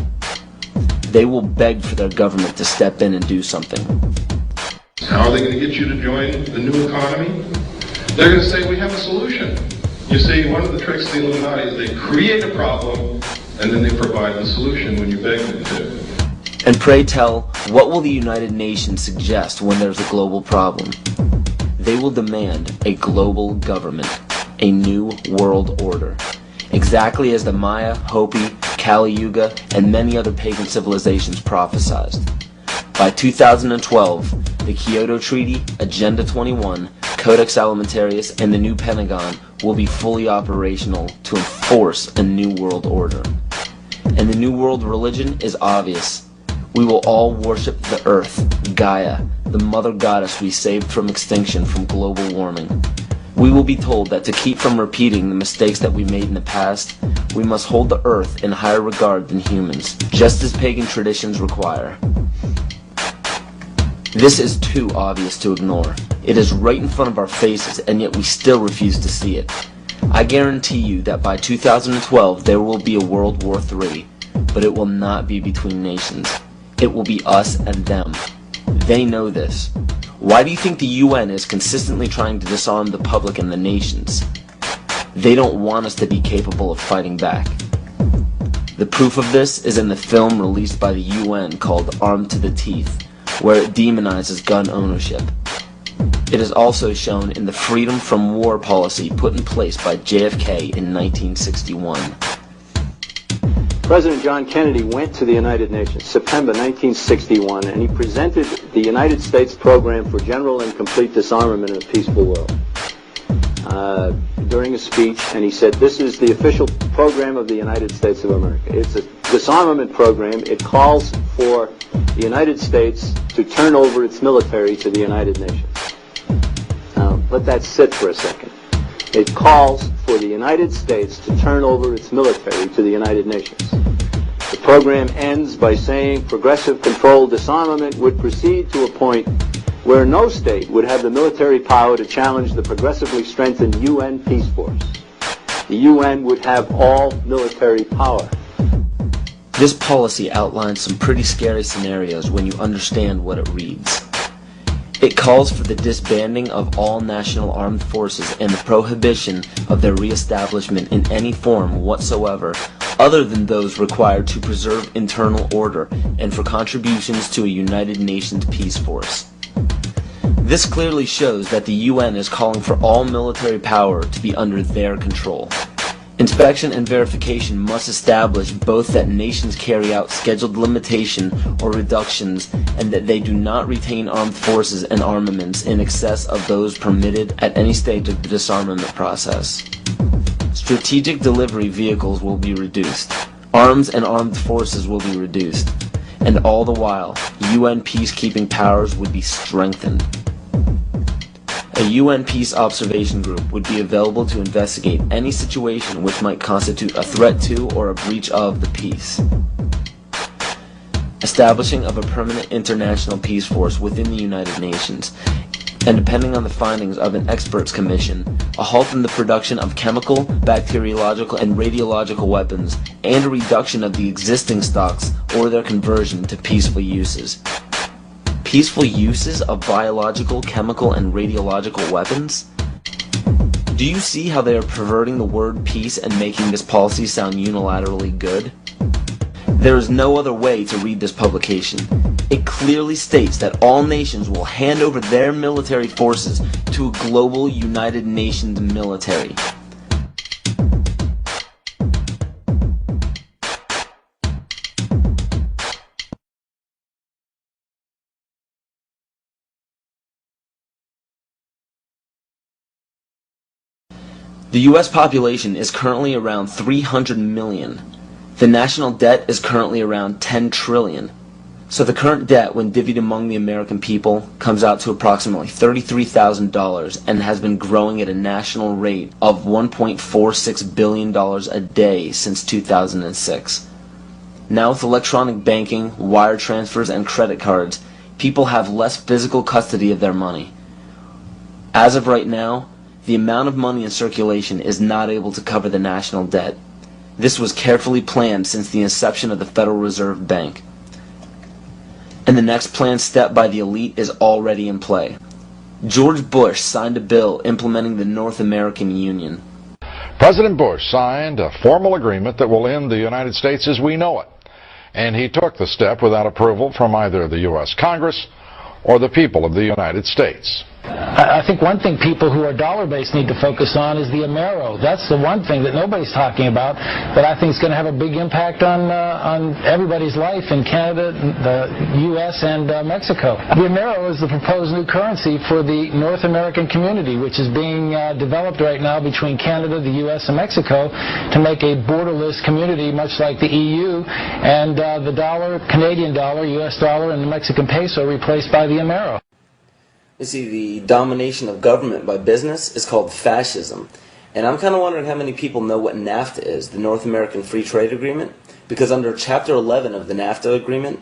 They will beg for their government to step in and do something. How are they going to get you to join the new economy? They're going to say, we have a solution. You see, one of the tricks of the Illuminati is they create a problem and then they provide the solution when you beg them to. And pray tell, what will the United Nations suggest when there's a global problem? They will demand a global government, a new world order, exactly as the Maya, Hopi, Kali Yuga, and many other pagan civilizations prophesied. By 2012, the Kyoto Treaty, Agenda 21, Codex Alimentarius, and the new Pentagon will be fully operational to enforce a new world order. And the new world religion is obvious. We will all worship the earth, Gaia, the mother goddess we saved from extinction from global warming. We will be told that to keep from repeating the mistakes that we made in the past, we must hold the earth in higher regard than humans, just as pagan traditions require. This is too obvious to ignore. It is right in front of our faces, and yet we still refuse to see it. I guarantee you that by 2012 there will be a World War III, but it will not be between nations. It will be us and them. They know this. Why do you think the UN is consistently trying to disarm the public and the nations? They don't want us to be capable of fighting back. The proof of this is in the film released by the UN called Armed to the Teeth, where it demonizes gun ownership. It is also shown in the Freedom from War policy put in place by JFK in 1961. President John Kennedy went to the United Nations, September 1961, and he presented the United States program for general and complete disarmament in a peaceful world during a speech, and he said, this is the official program of the United States of America. It's a disarmament program. It calls for the United States to turn over its military to the United Nations. Now, let that sit for a second. It calls for the United States to turn over its military to the United Nations. The program ends by saying progressive controlled disarmament would proceed to a point where no state would have the military power to challenge the progressively strengthened UN peace force. The UN would have all military power. This policy outlines some pretty scary scenarios when you understand what it reads. It calls for the disbanding of all national armed forces and the prohibition of their reestablishment in any form whatsoever other than those required to preserve internal order and for contributions to a United Nations peace force. This clearly shows that the UN is calling for all military power to be under their control. Inspection and verification must establish both that nations carry out scheduled limitation or reductions and that they do not retain armed forces and armaments in excess of those permitted at any stage of the disarmament process. Strategic delivery vehicles will be reduced. Arms and armed forces will be reduced. And all the while, UN peacekeeping powers would be strengthened. A UN Peace Observation Group would be available to investigate any situation which might constitute a threat to or a breach of the peace. Establishing of a permanent international peace force within the United Nations, and depending on the findings of an experts commission, a halt in the production of chemical, bacteriological, and radiological weapons, and a reduction of the existing stocks or their conversion to peaceful uses. Peaceful uses of biological, chemical, and radiological weapons? Do you see how they are perverting the word peace and making this policy sound unilaterally good? There is no other way to read this publication. It clearly states that all nations will hand over their military forces to a global United Nations military. The US population is currently around 300 million. The national debt is currently around 10 trillion. So the current debt, when divvied among the American people, comes out to approximately $33,000 and has been growing at a national rate of $1.46 billion a day since 2006. Now with electronic banking, wire transfers, and credit cards, people have less physical custody of their money. As of right now, the amount of money in circulation is not able to cover the national debt. This was carefully planned since the inception of the Federal Reserve Bank. And the next planned step by the elite is already in play. George Bush signed a bill implementing the North American Union. President Bush signed a formal agreement that will end the United States as we know it. and he took the step without approval from either the U.S. Congress or the people of the United States. I think one thing people who are dollar-based need to focus on is the Amero. That's the one thing that nobody's talking about that I think is going to have a big impact on everybody's life in Canada, the U.S., and Mexico. The Amero is the proposed new currency for the North American community, which is being developed right now between Canada, the U.S., and Mexico to make a borderless community much like the EU, and the dollar, Canadian dollar, U.S. dollar, and the Mexican peso replaced by the Amero. You see, the domination of government by business is called fascism. And I'm kind of wondering how many people know what NAFTA is, the North American Free Trade Agreement. Because under Chapter 11 of the NAFTA agreement,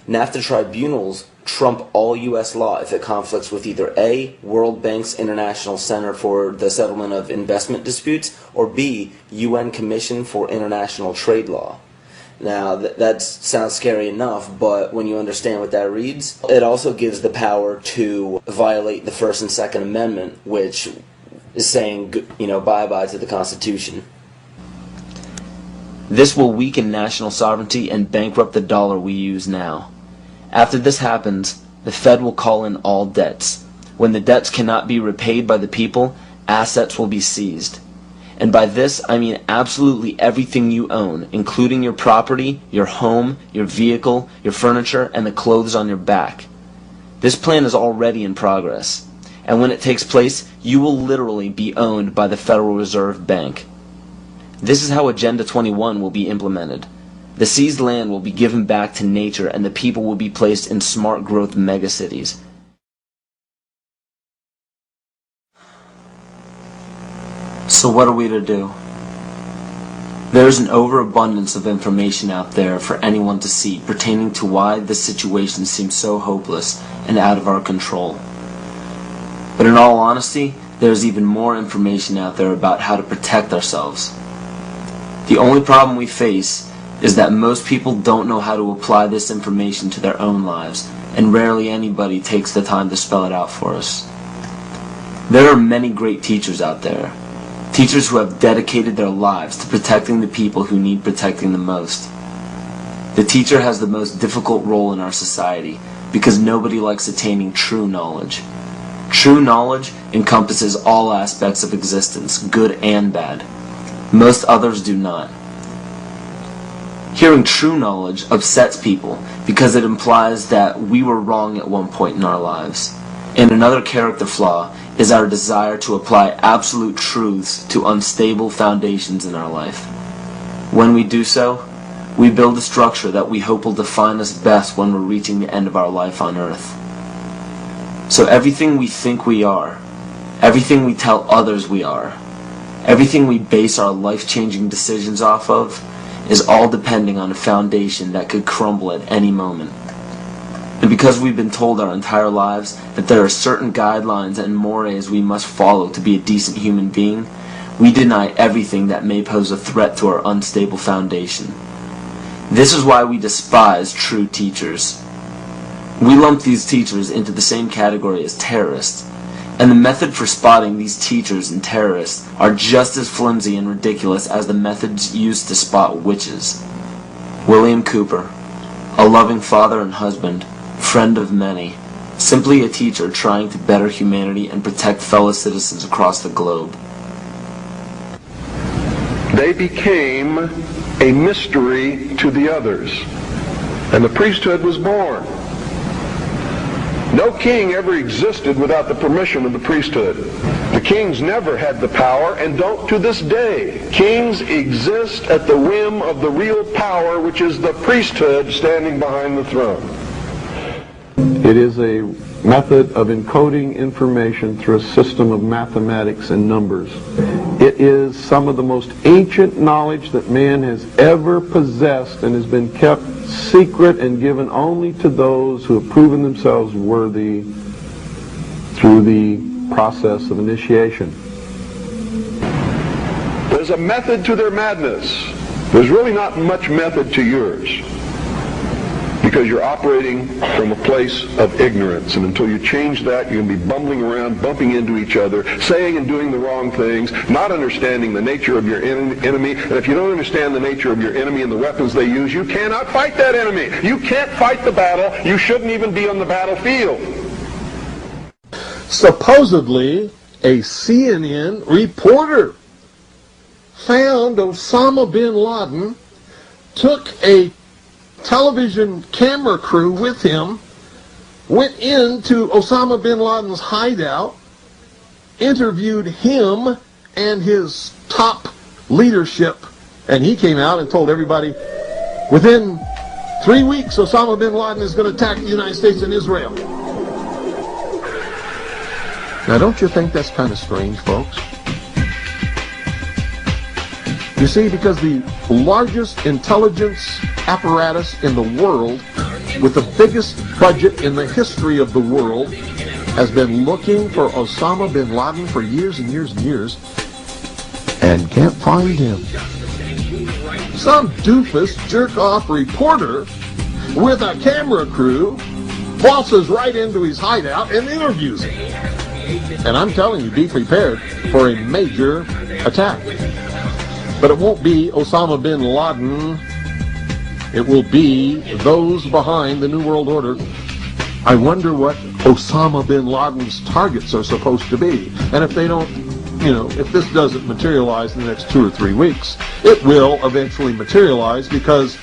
NAFTA tribunals trump all U.S. law if it conflicts with either A, World Bank's International Center for the Settlement of Investment Disputes, or B, UN Commission for International Trade Law. Now, that sounds scary enough, but when you understand what that reads, it also gives the power to violate the First and Second Amendment, which is saying, you know, bye-bye to the Constitution. This will weaken national sovereignty and bankrupt the dollar we use now. After this happens, the Fed will call in all debts. When the debts cannot be repaid by the people, assets will be seized. And by this, I mean absolutely everything you own, including your property, your home, your vehicle, your furniture, and the clothes on your back. This plan is already in progress. And when it takes place, you will literally be owned by the Federal Reserve Bank. This is how Agenda 21 will be implemented. The seized land will be given back to nature, and the people will be placed in smart growth megacities. So what are we to do? There is an overabundance of information out there for anyone to see pertaining to why this situation seems so hopeless and out of our control. But in all honesty, there is even more information out there about how to protect ourselves. The only problem we face is that most people don't know how to apply this information to their own lives, and rarely anybody takes the time to spell it out for us. There are many great teachers out there. Teachers who have dedicated their lives to protecting the people who need protecting the most. The teacher has the most difficult role in our society because nobody likes attaining true knowledge. True knowledge encompasses all aspects of existence, good and bad. Most others do not. Hearing true knowledge upsets people because it implies that we were wrong at one point in our lives. And another character flaw is our desire to apply absolute truths to unstable foundations in our life. When we do so, we build a structure that we hope will define us best when we're reaching the end of our life on earth. So everything we think we are, everything we tell others we are, everything we base our life-changing decisions off of, is all depending on a foundation that could crumble at any moment. And because we've been told our entire lives that there are certain guidelines and mores we must follow to be a decent human being, we deny everything that may pose a threat to our unstable foundation. This is why we despise true teachers. We lump these teachers into the same category as terrorists, and the method for spotting these teachers and terrorists are just as flimsy and ridiculous as the methods used to spot witches. William Cooper, a loving father and husband, friend of many, simply a teacher trying to better humanity and protect fellow citizens across the globe. They became a mystery to the others, and the priesthood was born. No king ever existed without the permission of the priesthood. The kings never had the power and don't to this day. Kings exist at the whim of the real power, which is the priesthood standing behind the throne. It is a method of encoding information through a system of mathematics and numbers. It is some of the most ancient knowledge that man has ever possessed and has been kept secret and given only to those who have proven themselves worthy through the process of initiation. There's a method to their madness. There's really not much method to yours. because you're operating from a place of ignorance. And until you change that, you're going to be bumbling around, bumping into each other, saying and doing the wrong things, not understanding the nature of your enemy. And if you don't understand the nature of your enemy and the weapons they use, you cannot fight that enemy. You can't fight the battle. You shouldn't even be on the battlefield. Supposedly, a CNN reporter found Osama bin Laden, took a television camera crew with him, went into Osama bin Laden's hideout, interviewed him and his top leadership, and he came out and told everybody, within 3 weeks, Osama bin Laden is going to attack the United States and Israel. Now, don't you think that's kind of strange, folks? You see, because the largest intelligence apparatus in the world, with the biggest budget in the history of the world, has been looking for Osama bin Laden for years and years and years, and can't find him. Some doofus, jerk-off reporter with a camera crew waltzes right into his hideout and interviews him. And I'm telling you, be prepared for a major attack. But it won't be Osama bin Laden. It will be those behind the New World Order. I wonder what Osama bin Laden's targets are supposed to be. And if they don't, if this doesn't materialize in the next 2 or 3 weeks, it will eventually materialize because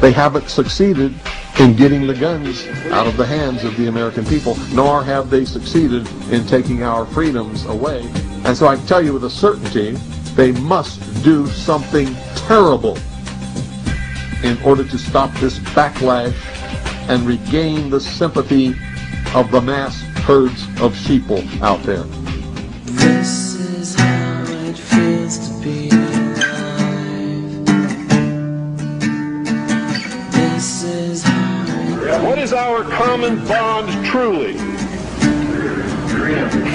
they haven't succeeded in getting the guns out of the hands of the American people, nor have they succeeded in taking our freedoms away. And so I can tell you with a certainty, they must do something terrible in order to stop this backlash and regain the sympathy of the mass herds of sheeple out there. This is how it feels to be alive. This is What is our common bond truly?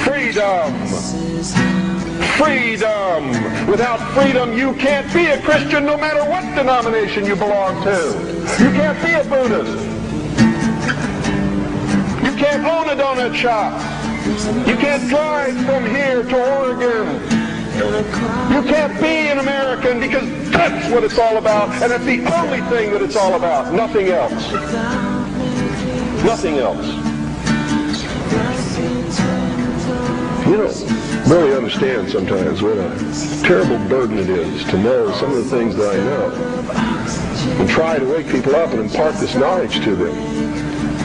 Freedom. Freedom. Without freedom, you can't be a Christian no matter what denomination you belong to. You can't be a Buddhist. You can't own a donut shop. You can't drive from here to Oregon. You can't be an American because that's what it's all about, and it's the only thing that it's all about. Nothing else. Nothing else. You don't really understand sometimes what a terrible burden it is to know some of the things that I know and try to wake people up and impart this knowledge to them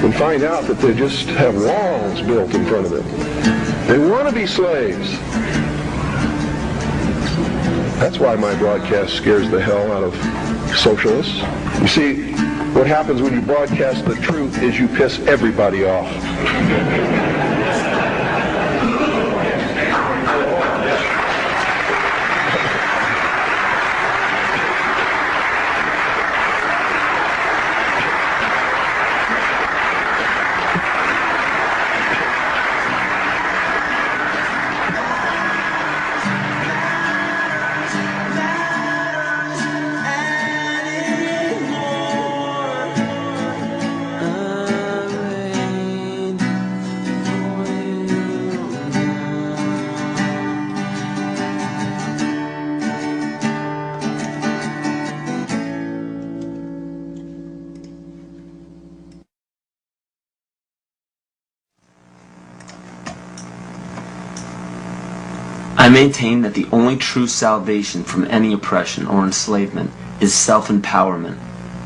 and find out that they just have walls built in front of them. They want to be slaves. That's why my broadcast scares the hell out of socialists. You see, what happens when you broadcast the truth is you piss everybody off. I maintain that the only true salvation from any oppression or enslavement is self-empowerment,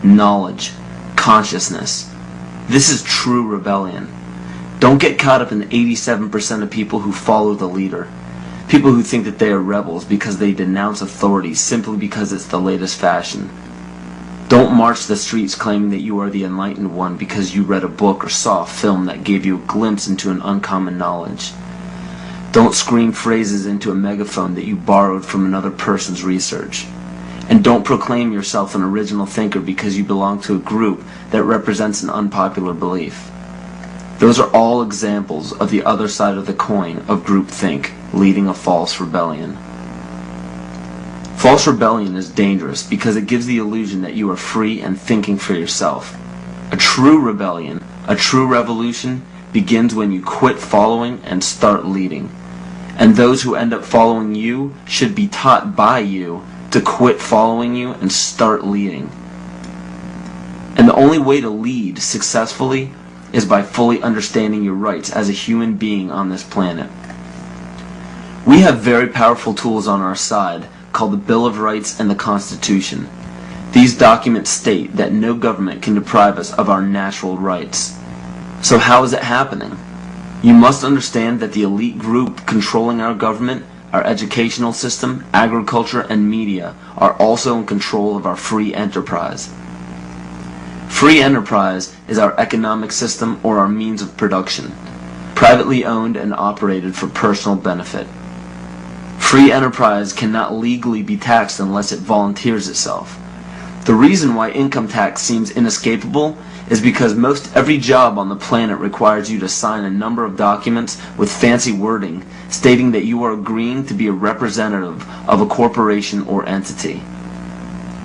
knowledge, consciousness. This is true rebellion. Don't get caught up in the 87% of people who follow the leader. People who think that they are rebels because they denounce authority simply because it's the latest fashion. Don't march the streets claiming that you are the enlightened one because you read a book or saw a film that gave you a glimpse into an uncommon knowledge. Don't scream phrases into a megaphone that you borrowed from another person's research. And don't proclaim yourself an original thinker because you belong to a group that represents an unpopular belief. Those are all examples of the other side of the coin of groupthink, leading a false rebellion. False rebellion is dangerous because it gives the illusion that you are free and thinking for yourself. A true rebellion, a true revolution, begins when you quit following and start leading. And those who end up following you should be taught by you to quit following you and start leading. And the only way to lead successfully is by fully understanding your rights as a human being on this planet. We have very powerful tools on our side called the Bill of Rights and the Constitution. These documents state that no government can deprive us of our natural rights. So how is it happening? You must understand that the elite group controlling our government, our educational system, agriculture, and media are also in control of our free enterprise. Free enterprise is our economic system or our means of production, privately owned and operated for personal benefit. Free enterprise cannot legally be taxed unless it volunteers itself. The reason why income tax seems inescapable is because most every job on the planet requires you to sign a number of documents with fancy wording stating that you are agreeing to be a representative of a corporation or entity.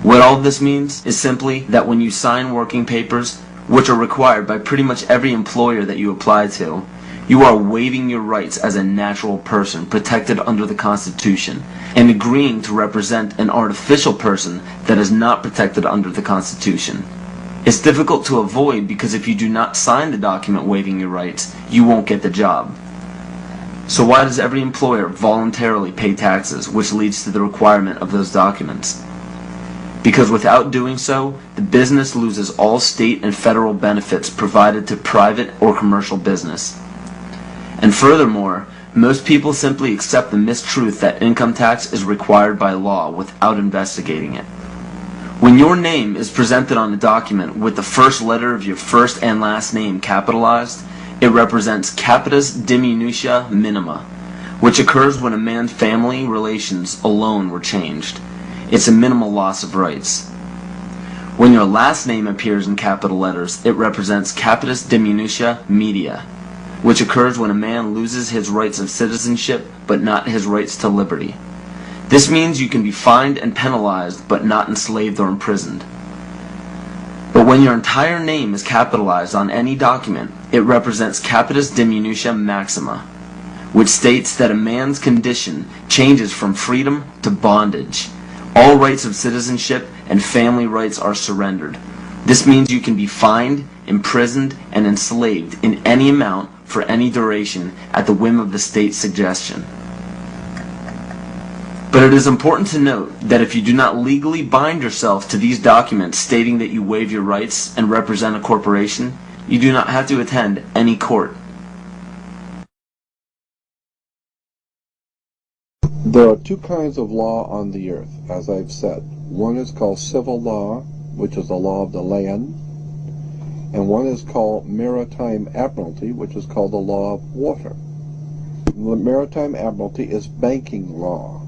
What all this means is simply that when you sign working papers, which are required by pretty much every employer that you apply to, you are waiving your rights as a natural person protected under the Constitution and agreeing to represent an artificial person that is not protected under the Constitution. It's difficult to avoid because if you do not sign the document waiving your rights, you won't get the job. So why does every employer voluntarily pay taxes, which leads to the requirement of those documents? Because without doing so, the business loses all state and federal benefits provided to private or commercial business. And furthermore, most people simply accept the mistruth that income tax is required by law without investigating it. When your name is presented on a document with the first letter of your first and last name capitalized, it represents capitis diminutia minima, which occurs when a man's family relations alone were changed. It's a minimal loss of rights. When your last name appears in capital letters, it represents capitis diminutia media, which occurs when a man loses his rights of citizenship but not his rights to liberty. This means you can be fined and penalized but not enslaved or imprisoned. But when your entire name is capitalized on any document, it represents capitis diminutia maxima, which states that a man's condition changes from freedom to bondage. All rights of citizenship and family rights are surrendered. This means you can be fined, imprisoned, and enslaved in any amount for any duration at the whim of the state's suggestion. But it is important to note that if you do not legally bind yourself to these documents stating that you waive your rights and represent a corporation, you do not have to attend any court. There are two kinds of law on the earth, as I've said. One is called civil law, which is the law of the land, and one is called maritime admiralty, which is called the law of water. The maritime admiralty is banking law.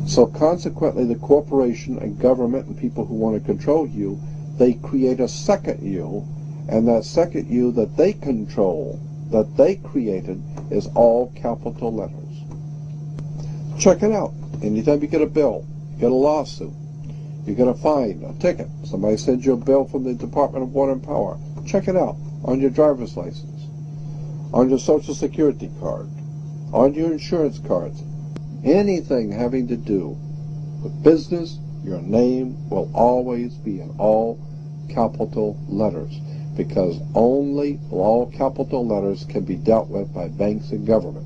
So consequently, the corporation and government and people who want to control you, they create a second you, and that second you that they control, that they created, is all capital letters. Check it out. Anytime you get a bill, you get a lawsuit, you get a fine, a ticket, somebody sends you a bill from the Department of Water and Power, check it out on your driver's license, on your Social Security card, on your insurance cards. Anything having to do with business, your name will always be in all capital letters, because only all capital letters can be dealt with by banks and government.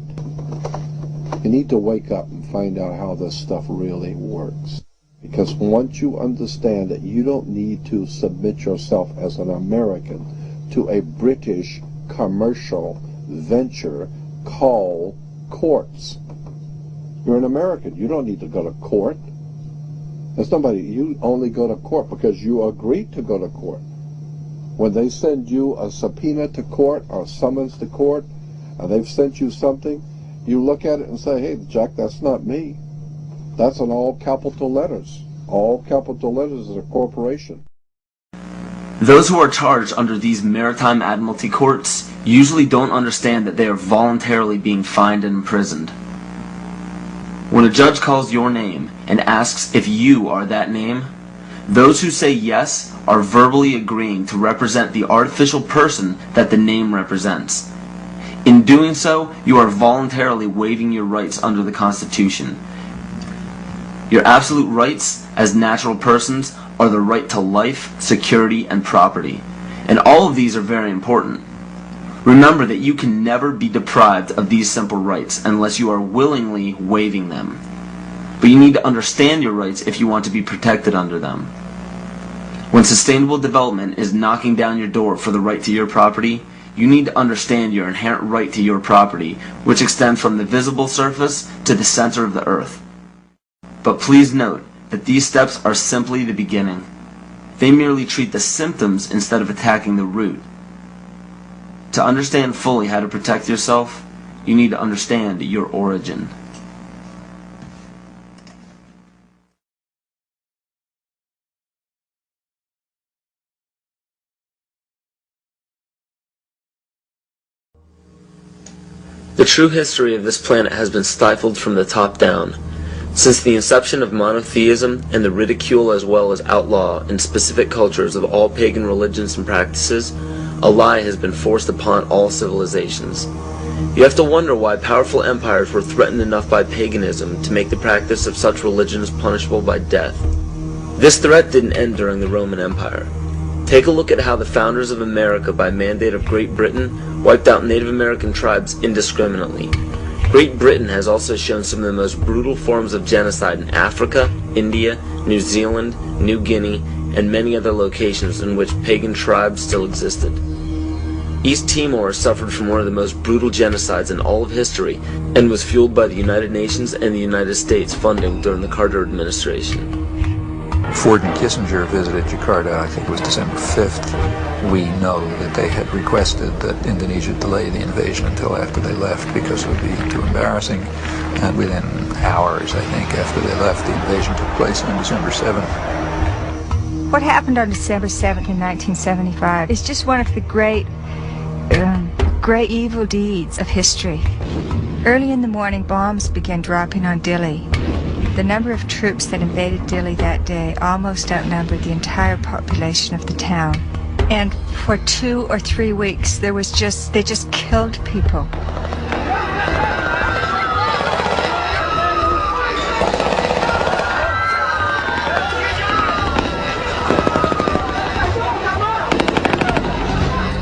You need to wake up and find out how this stuff really works. Because once you understand that you don't need to submit yourself as an American to a British commercial venture called courts. You're an American. You don't need to go to court. As somebody, you only go to court because you agreed to go to court. When they send you a subpoena to court or summons to court, and they've sent you something, you look at it and say, hey, Jack, that's not me. That's in all capital letters. All capital letters is a corporation. Those who are charged under these maritime admiralty courts usually don't understand that they are voluntarily being fined and imprisoned. When a judge calls your name and asks if you are that name, those who say yes are verbally agreeing to represent the artificial person that the name represents. In doing so, you are voluntarily waiving your rights under the Constitution. Your absolute rights as natural persons are the right to life, security, and property. And all of these are very important. Remember that you can never be deprived of these simple rights unless you are willingly waiving them. But you need to understand your rights if you want to be protected under them. When sustainable development is knocking down your door for the right to your property, you need to understand your inherent right to your property, which extends from the visible surface to the center of the earth. But please note that these steps are simply the beginning. They merely treat the symptoms instead of attacking the root. To understand fully how to protect yourself, you need to understand your origin. The true history of this planet has been stifled from the top down. Since the inception of monotheism and the ridicule as well as outlaw in specific cultures of all pagan religions and practices, a lie has been forced upon all civilizations. You have to wonder why powerful empires were threatened enough by paganism to make the practice of such religions punishable by death. This threat didn't end during the Roman Empire. Take a look at how the founders of America, by mandate of Great Britain, wiped out Native American tribes indiscriminately. Great Britain has also shown some of the most brutal forms of genocide in Africa, India, New Zealand, New Guinea, and many other locations in which pagan tribes still existed. East Timor suffered from one of the most brutal genocides in all of history and was fueled by the United Nations and the United States funding during the Carter administration. Ford and Kissinger visited Jakarta, I think it was December 5th. We know that they had requested that Indonesia delay the invasion until after they left because it would be too embarrassing. And within hours, I think, after they left, the invasion took place on December 7th. What happened on December 7th in 1975 is just one of the great evil deeds of history. Early in the morning, bombs began dropping on Dili. The number of troops that invaded Dili that day almost outnumbered the entire population of the town. And for 2 or 3 weeks, they just killed people.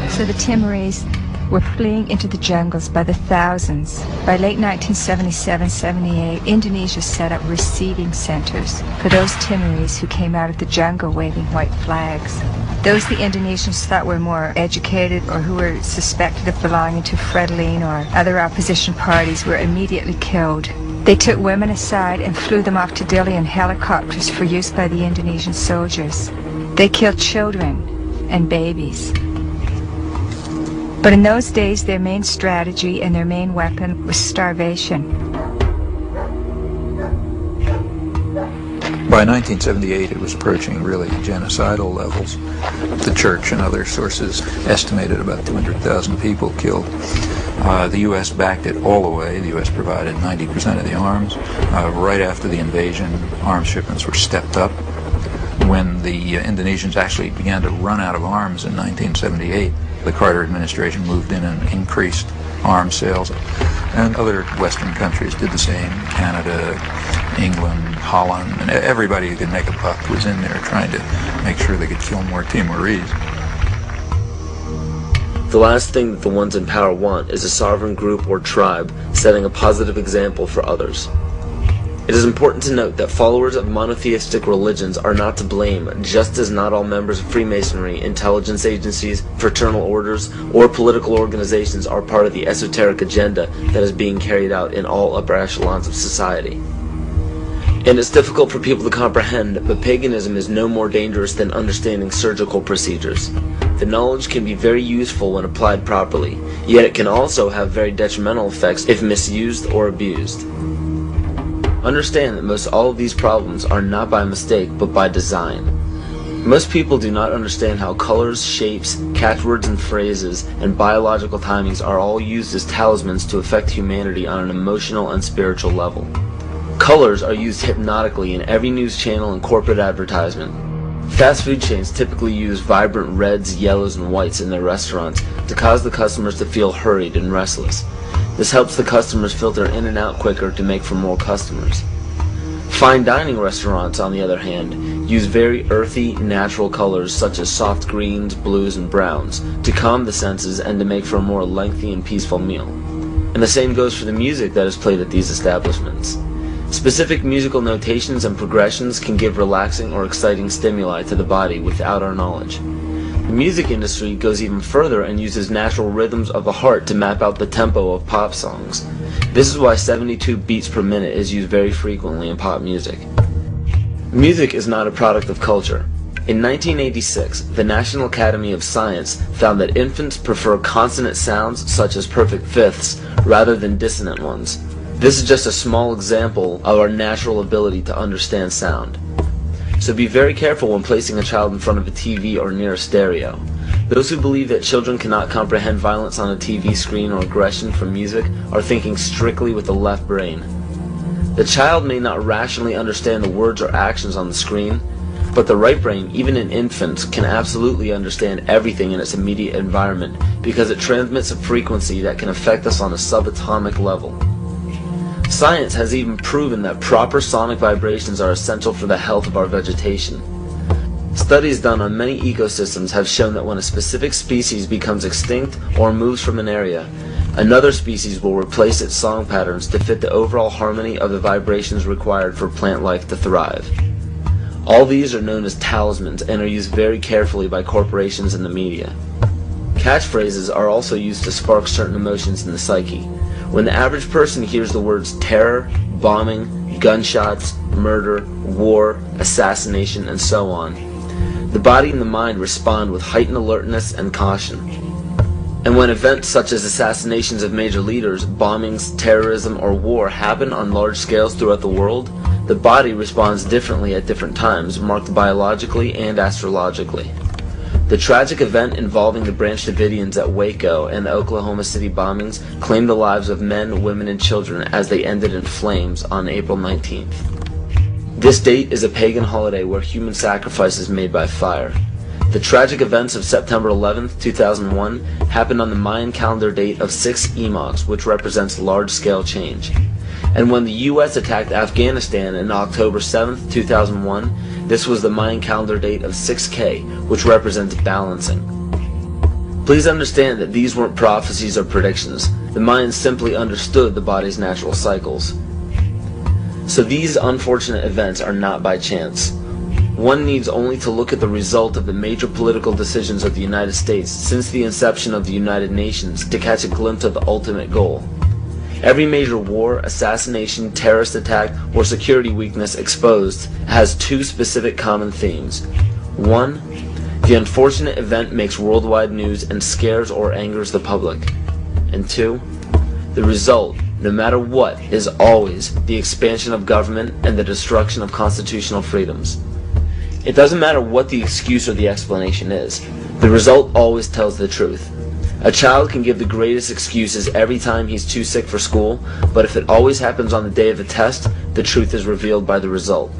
So the Timorese were fleeing into the jungles by the thousands. By late 1977-78, Indonesia set up receiving centers for those Timorese who came out of the jungle waving white flags. Those the Indonesians thought were more educated or who were suspected of belonging to Frelimo or other opposition parties were immediately killed. They took women aside and flew them off to Dili in helicopters for use by the Indonesian soldiers. They killed children and babies. But in those days, their main strategy and their main weapon was starvation. By 1978, it was approaching really genocidal levels. The church and other sources estimated about 200,000 people killed. The U.S. backed it all the way. The U.S. provided 90% of the arms. Right after the invasion, arms shipments were stepped up. When the Indonesians actually began to run out of arms in 1978, the Carter administration moved in and increased arms sales. And other Western countries did the same. Canada, England, Holland, and everybody who could make a buck was in there trying to make sure they could kill more Timorese. The last thing that the ones in power want is a sovereign group or tribe setting a positive example for others. It is important to note that followers of monotheistic religions are not to blame, just as not all members of Freemasonry, intelligence agencies, fraternal orders, or political organizations are part of the esoteric agenda that is being carried out in all upper echelons of society. And it's difficult for people to comprehend, but paganism is no more dangerous than understanding surgical procedures. The knowledge can be very useful when applied properly, yet it can also have very detrimental effects if misused or abused. Understand that most all of these problems are not by mistake, but by design. Most people do not understand how colors, shapes, catchwords and phrases, and biological timings are all used as talismans to affect humanity on an emotional and spiritual level. Colors are used hypnotically in every news channel and corporate advertisement. Fast food chains typically use vibrant reds, yellows, and whites in their restaurants to cause the customers to feel hurried and restless. This helps the customers filter in and out quicker to make for more customers. Fine dining restaurants, on the other hand, use very earthy, natural colors such as soft greens, blues, and browns to calm the senses and to make for a more lengthy and peaceful meal. And the same goes for the music that is played at these establishments. Specific musical notations and progressions can give relaxing or exciting stimuli to the body without our knowledge. The music industry goes even further and uses natural rhythms of the heart to map out the tempo of pop songs. This is why 72 beats per minute is used very frequently in pop music. Music is not a product of culture. In 1986, the National Academy of Science found that infants prefer consonant sounds such as perfect fifths rather than dissonant ones. This is just a small example of our natural ability to understand sound. So be very careful when placing a child in front of a TV or near a stereo. Those who believe that children cannot comprehend violence on a TV screen or aggression from music are thinking strictly with the left brain. The child may not rationally understand the words or actions on the screen, but the right brain, even in infants, can absolutely understand everything in its immediate environment because it transmits a frequency that can affect us on a subatomic level. Science has even proven that proper sonic vibrations are essential for the health of our vegetation. Studies done on many ecosystems have shown that when a specific species becomes extinct or moves from an area, another species will replace its song patterns to fit the overall harmony of the vibrations required for plant life to thrive. All these are known as talismans and are used very carefully by corporations and the media. Catchphrases are also used to spark certain emotions in the psyche. When the average person hears the words terror, bombing, gunshots, murder, war, assassination, and so on, the body and the mind respond with heightened alertness and caution. And when events such as assassinations of major leaders, bombings, terrorism, or war happen on large scales throughout the world, the body responds differently at different times, marked biologically and astrologically. The tragic event involving the Branch Davidians at Waco and the Oklahoma City bombings claimed the lives of men, women, and children as they ended in flames on April 19th. This date is a pagan holiday where human sacrifice is made by fire. The tragic events of September 11th, 2001 happened on the Mayan calendar date of 6 Emox, which represents large-scale change. And when the U.S. attacked Afghanistan on October 7th, 2001, this was the Mayan calendar date of 6K, which represents balancing. Please understand that these weren't prophecies or predictions. The Mayans simply understood the body's natural cycles. So these unfortunate events are not by chance. One needs only to look at the result of the major political decisions of the United States since the inception of the United Nations to catch a glimpse of the ultimate goal. Every major war, assassination, terrorist attack, or security weakness exposed has two specific common themes. 1. The unfortunate event makes worldwide news and scares or angers the public. And 2. The result, no matter what, is always the expansion of government and the destruction of constitutional freedoms. It doesn't matter what the excuse or the explanation is. The result always tells the truth. A child can give the greatest excuses every time he's too sick for school, but if it always happens on the day of a test, the truth is revealed by the result.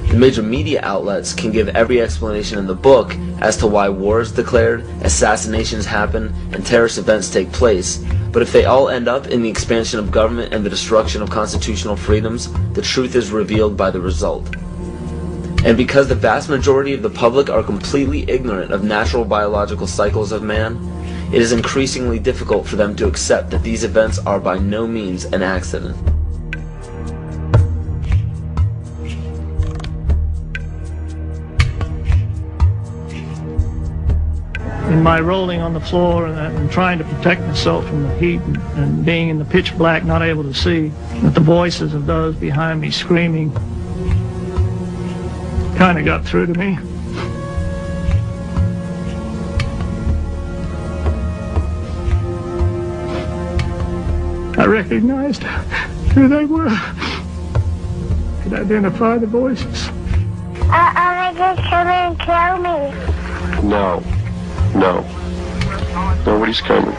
The major media outlets can give every explanation in the book as to why war is declared, assassinations happen, and terrorist events take place, but if they all end up in the expansion of government and the destruction of constitutional freedoms, the truth is revealed by the result. And because the vast majority of the public are completely ignorant of natural biological cycles of man, it is increasingly difficult for them to accept that these events are by no means an accident. In my rolling on the floor and trying to protect myself from the heat and being in the pitch black, not able to see, that the voices of those behind me screaming kind of got through to me. I recognized who they were. Could identify the voices. Are they just coming and kill me? No. No. Nobody's coming.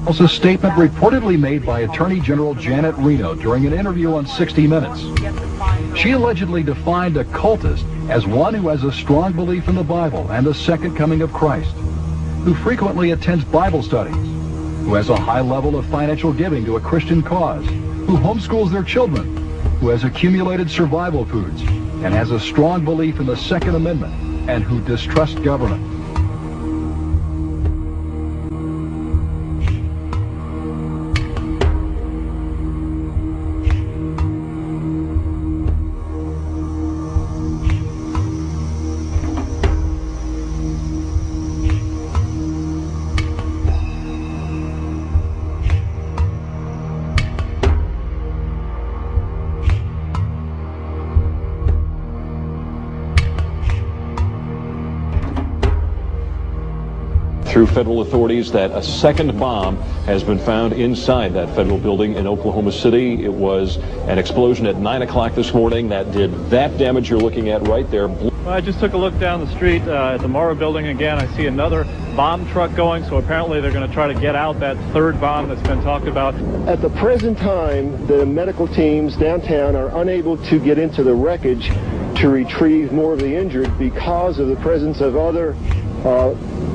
Also, a statement reportedly made by Attorney General Janet Reno during an interview on 60 Minutes. She allegedly defined a cultist as one who has a strong belief in the Bible and the second coming of Christ, who frequently attends Bible studies, who has a high level of financial giving to a Christian cause, who homeschools their children, who has accumulated survival foods, and has a strong belief in the Second Amendment, and who distrusts government. Through federal authorities that a second bomb has been found inside that federal building in Oklahoma City. It was an explosion at 9 o'clock this morning that did that damage you're looking at right there. Well, I just took a look down the street at the Morrow building again. I see another bomb truck going, so apparently they're going to try to get out that third bomb that's been talked about. At the present time, the medical teams downtown are unable to get into the wreckage to retrieve more of the injured because of the presence of other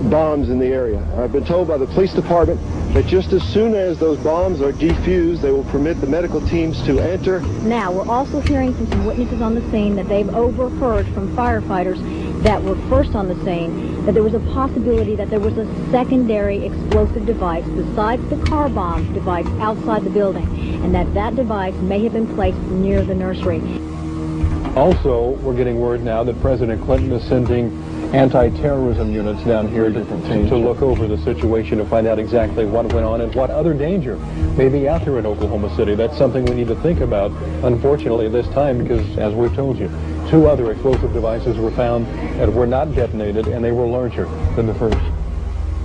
bombs in the area. I've been told by the police department that just as soon as those bombs are defused, they will permit the medical teams to enter. Now, we're also hearing from some witnesses on the scene that they've overheard from firefighters that were first on the scene that there was a possibility that there was a secondary explosive device besides the car bomb device outside the building, and that device may have been placed near the nursery. Also, we're getting word now that President Clinton is sending anti-terrorism units down here to look over the situation to find out exactly what went on and what other danger may be out there in Oklahoma City. That's something we need to think about, unfortunately, this time, because, as we've told you, 2 other explosive devices were found that were not detonated, and they were larger than the first.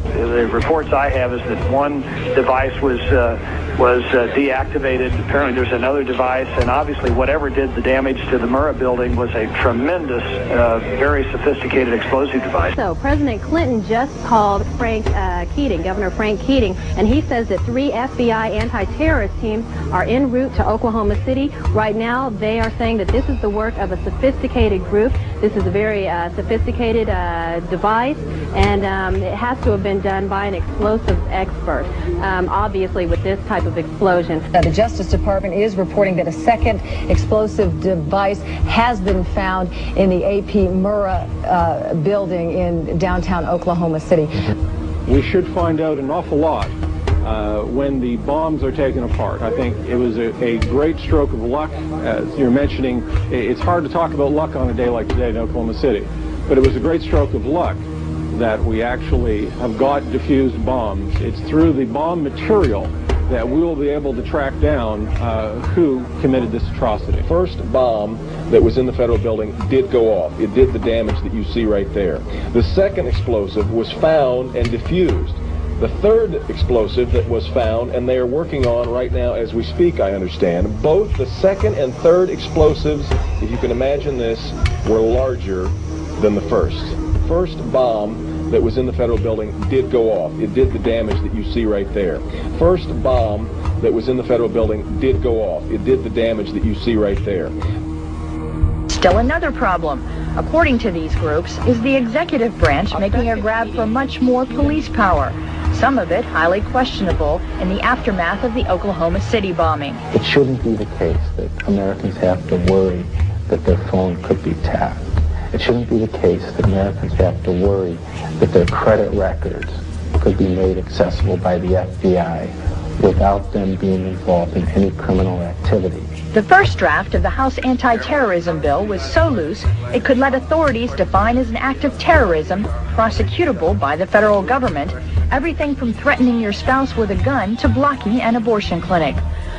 The reports I have is that one device was deactivated. Apparently there's another device, and obviously whatever did the damage to the Murrah building was a tremendous, very sophisticated explosive device. So President Clinton just called Frank Keating, Governor Frank Keating, and he says that 3 FBI anti-terrorist teams are en route to Oklahoma City. Right now they are saying that this is the work of a sophisticated group. This is a very sophisticated device, and it has to have been done by an explosives expert, obviously with this type of explosion. Now, the Justice Department is reporting that a second explosive device has been found in the AP Murrah building in downtown Oklahoma City. We should find out an awful lot when the bombs are taken apart. I think it was a great stroke of luck. As you're mentioning, it's hard to talk about luck on a day like today in Oklahoma City, but it was a great stroke of luck that we actually have got diffused bombs. It's through the bomb material that we will be able to track down who committed this atrocity. First bomb that was in the federal building did go off. It did the damage that you see right there. The second explosive was found and diffused. The third explosive that was found, and they are working on right now as we speak, I understand, both the second and third explosives, if you can imagine this, were larger than the first. First bomb that was in the federal building did go off. It did the damage that you see right there. First bomb that was in the federal building did go off. It did the damage that you see right there. Still another problem, according to these groups, is the executive branch making a grab for much more police power, some of it highly questionable in the aftermath of the Oklahoma City bombing. It shouldn't be the case that Americans have to worry that their phone could be tapped. It shouldn't be the case that Americans have to worry that their credit records could be made accessible by the FBI without them being involved in any criminal activity. The first draft of the House anti-terrorism bill was so loose it could let authorities define as an act of terrorism, prosecutable by the federal government, everything from threatening your spouse with a gun to blocking an abortion clinic.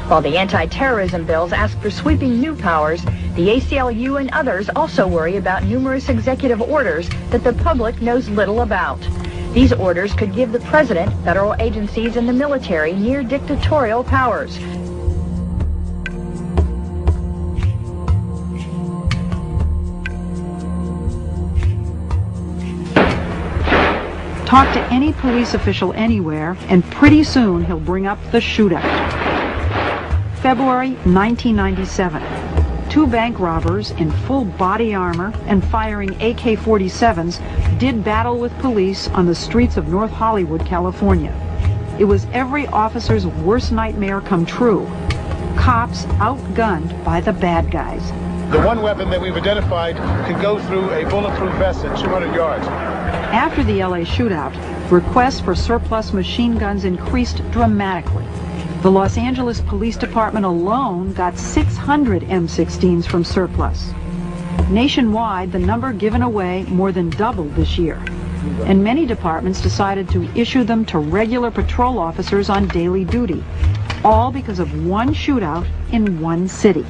While the anti-terrorism bills ask for sweeping new powers, the ACLU and others also worry about numerous executive orders that the public knows little about. These orders could give the president, federal agencies, and the military near dictatorial powers. Talk to any police official anywhere, and pretty soon he'll bring up the shootout. February 1997. 2 bank robbers in full body armor and firing AK-47s did battle with police on the streets of North Hollywood, California. It was every officer's worst nightmare come true. Cops outgunned by the bad guys. The one weapon that we've identified can go through a bulletproof vest at 200 yards. After the LA shootout, requests for surplus machine guns increased dramatically. The Los Angeles Police Department alone got 600 M16s from surplus. Nationwide, the number given away more than doubled this year. And many departments decided to issue them to regular patrol officers on daily duty, all because of one shootout in one city.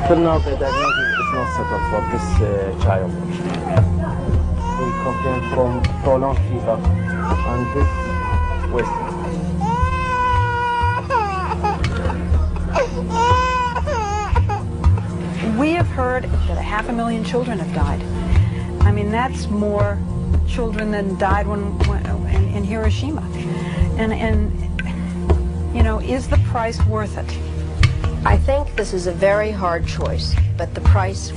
Till now, the diagnosis is not settled for this child. We complain from prolonged fever and this wasting. We have heard that 500,000 children have died. I mean, that's more children than died in Hiroshima. And you know, is the price worth it? I think this is a very hard choice, but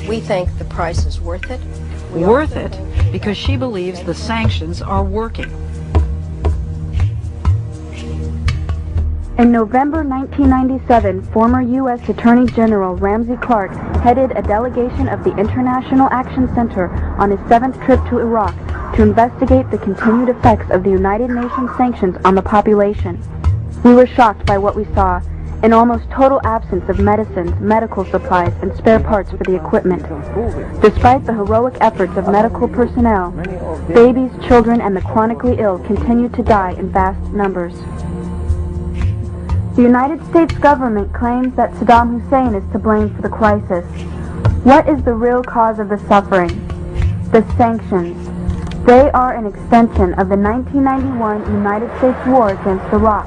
we think the price is worth it. Worth it because she believes the sanctions are working. In November 1997, former U.S. Attorney General Ramsey Clark headed a delegation of the International Action Center on his 7th trip to Iraq to investigate the continued effects of the United Nations sanctions on the population. We were shocked by what we saw. An almost total absence of medicines, medical supplies, and spare parts for the equipment. Despite the heroic efforts of medical personnel, babies, children, and the chronically ill continue to die in vast numbers. The United States government claims that Saddam Hussein is to blame for the crisis. What is the real cause of the suffering? The sanctions. They are an extension of the 1991 United States war against Iraq.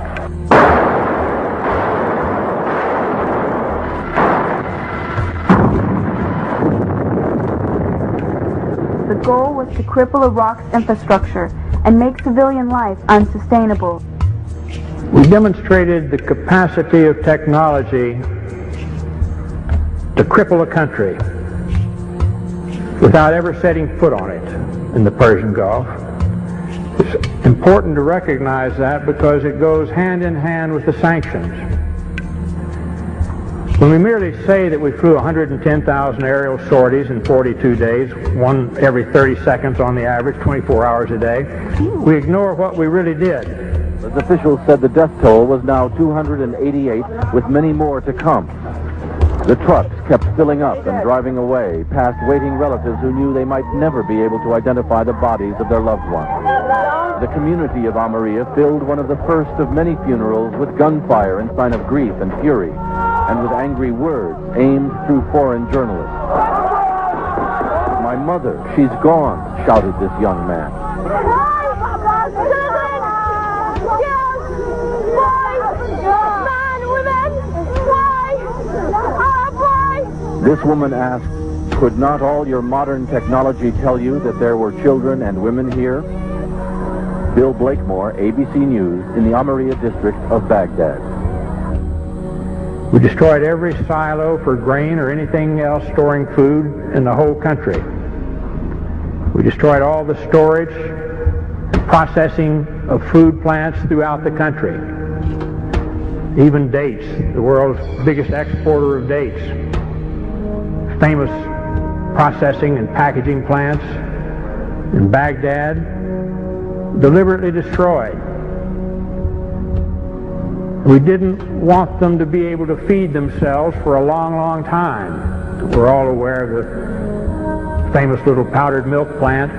The goal was to cripple Iraq's infrastructure and make civilian life unsustainable. We demonstrated the capacity of technology to cripple a country without ever setting foot on it in the Persian Gulf. It's important to recognize that because it goes hand in hand with the sanctions. When we merely say that we flew 110,000 aerial sorties in 42 days, one every 30 seconds on the average, 24 hours a day, we ignore what we really did. As officials said, the death toll was now 288, with many more to come. The trucks kept filling up and driving away, past waiting relatives who knew they might never be able to identify the bodies of their loved ones. The community of Almeria filled one of the first of many funerals with gunfire in sign of grief and fury, and with angry words aimed through foreign journalists. "My mother, she's gone," shouted this young man. This woman asked, "Could not all your modern technology tell you that there were children and women here?" Bill Blakemore, ABC News, in the Almeria district of Baghdad. We destroyed every silo for grain or anything else storing food in the whole country. We destroyed all the storage and processing of food plants throughout the country. Even dates, the world's biggest exporter of dates. Famous processing and packaging plants in Baghdad, deliberately destroyed. We didn't want them to be able to feed themselves for a long, long time. We're all aware of the famous little powdered milk plant.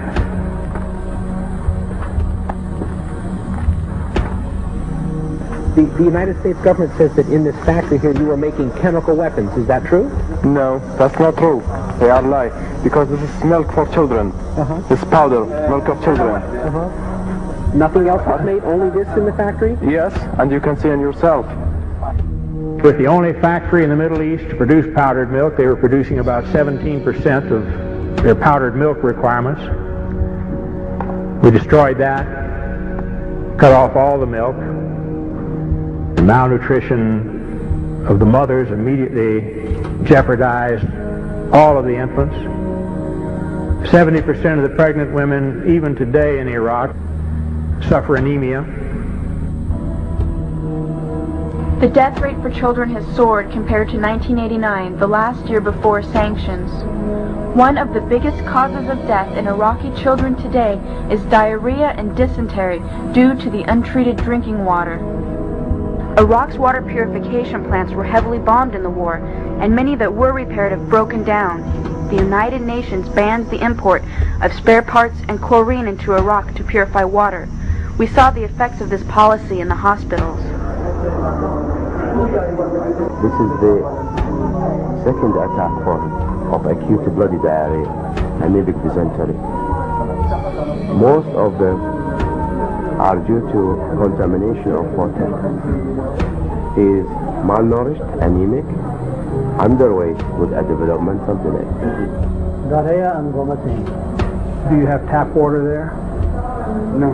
The United States government says that in this factory here you were making chemical weapons. Is that true? No, that's not true. They are lying. Because this is milk for children. This powder, milk of children. Nothing else was made, only this in the factory? Yes, and you can see it yourself. With the only factory in the Middle East to produce powdered milk, they were producing about 17% of their powdered milk requirements. We destroyed that, cut off all the milk. The malnutrition of the mothers immediately jeopardized all of the infants. 70% of the pregnant women, even today in Iraq, suffer anemia. The death rate for children has soared compared to 1989, the last year before sanctions. One of the biggest causes of death in Iraqi children today is diarrhea and dysentery due to the untreated drinking water. Iraq's water purification plants were heavily bombed in the war, and many that were repaired have broken down. The United Nations bans the import of spare parts and chlorine into Iraq to purify water. We saw the effects of this policy in the hospitals. This is the second attack form of acute bloody diarrhea, anemic dysentery. Most of them are due to contamination of water. He is malnourished, anemic, underweight with a developmental delay. Diarrhea and vomiting. Do you have tap water there? No.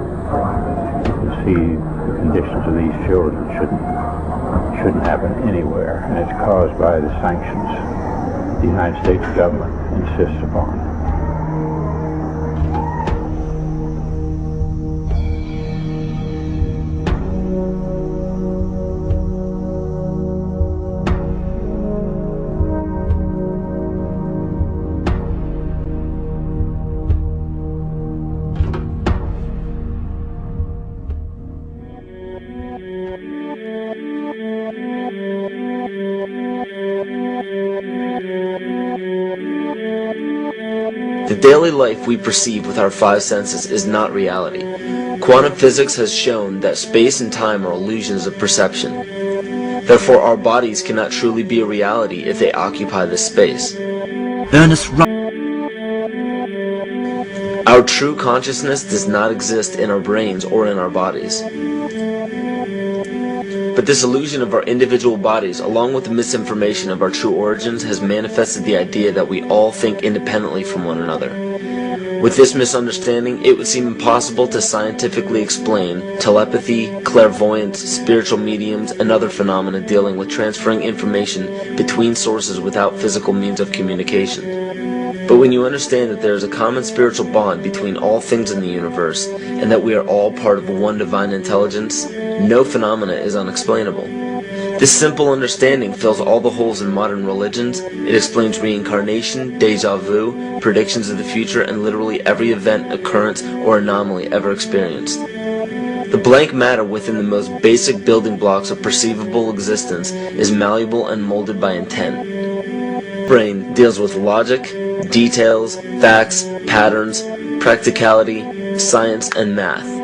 You can see the conditions of these children shouldn't happen anywhere, and it's caused by the sanctions the United States government insists upon. The daily life we perceive with our five senses is not reality. Quantum physics has shown that space and time are illusions of perception. Therefore, our bodies cannot truly be a reality if they occupy this space. Our true consciousness does not exist in our brains or in our bodies. But this illusion of our individual bodies, along with the misinformation of our true origins, has manifested the idea that we all think independently from one another. With this misunderstanding, it would seem impossible to scientifically explain telepathy, clairvoyance, spiritual mediums, and other phenomena dealing with transferring information between sources without physical means of communication. But when you understand that there is a common spiritual bond between all things in the universe, and that we are all part of one divine intelligence, no phenomena is unexplainable. This simple understanding fills all the holes in modern religions. It explains reincarnation, deja vu, predictions of the future, and literally every event, occurrence, or anomaly ever experienced. The blank matter within the most basic building blocks of perceivable existence is malleable and molded by intent. Brain deals with logic, details, facts, patterns, practicality, science, and math.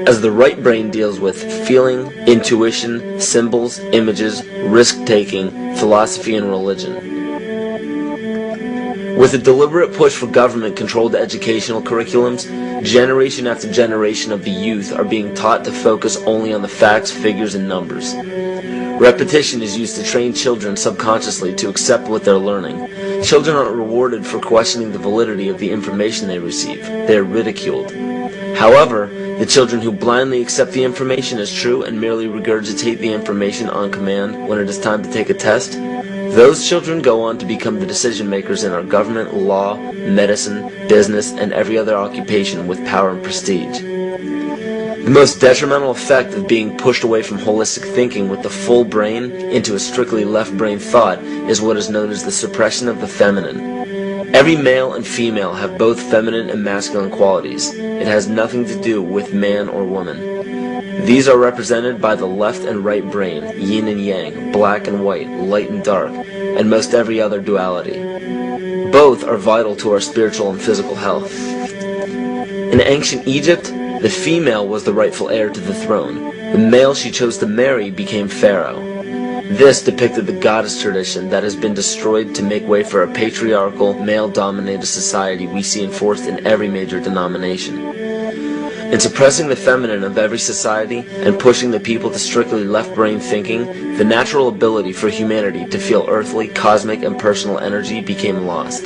As the right brain deals with feeling, intuition, symbols, images, risk-taking, philosophy, and religion. With a deliberate push for government-controlled educational curriculums, generation after generation of the youth are being taught to focus only on the facts, figures, and numbers. Repetition is used to train children subconsciously to accept what they're learning. Children aren't rewarded for questioning the validity of the information they receive. They are ridiculed. However, the children who blindly accept the information as true and merely regurgitate the information on command when it is time to take a test, those children go on to become the decision makers in our government, law, medicine, business, and every other occupation with power and prestige. The most detrimental effect of being pushed away from holistic thinking with the full brain into a strictly left brain thought is what is known as the suppression of the feminine. Every male and female have both feminine and masculine qualities. It has nothing to do with man or woman. These are represented by the left and right brain, yin and yang, black and white, light and dark, and most every other duality. Both are vital to our spiritual and physical health. In ancient Egypt, the female was the rightful heir to the throne. The male she chose to marry became pharaoh. This depicted the goddess tradition that has been destroyed to make way for a patriarchal, male-dominated society we see enforced in every major denomination. In suppressing the feminine of every society and pushing the people to strictly left-brain thinking, the natural ability for humanity to feel earthly, cosmic, and personal energy became lost.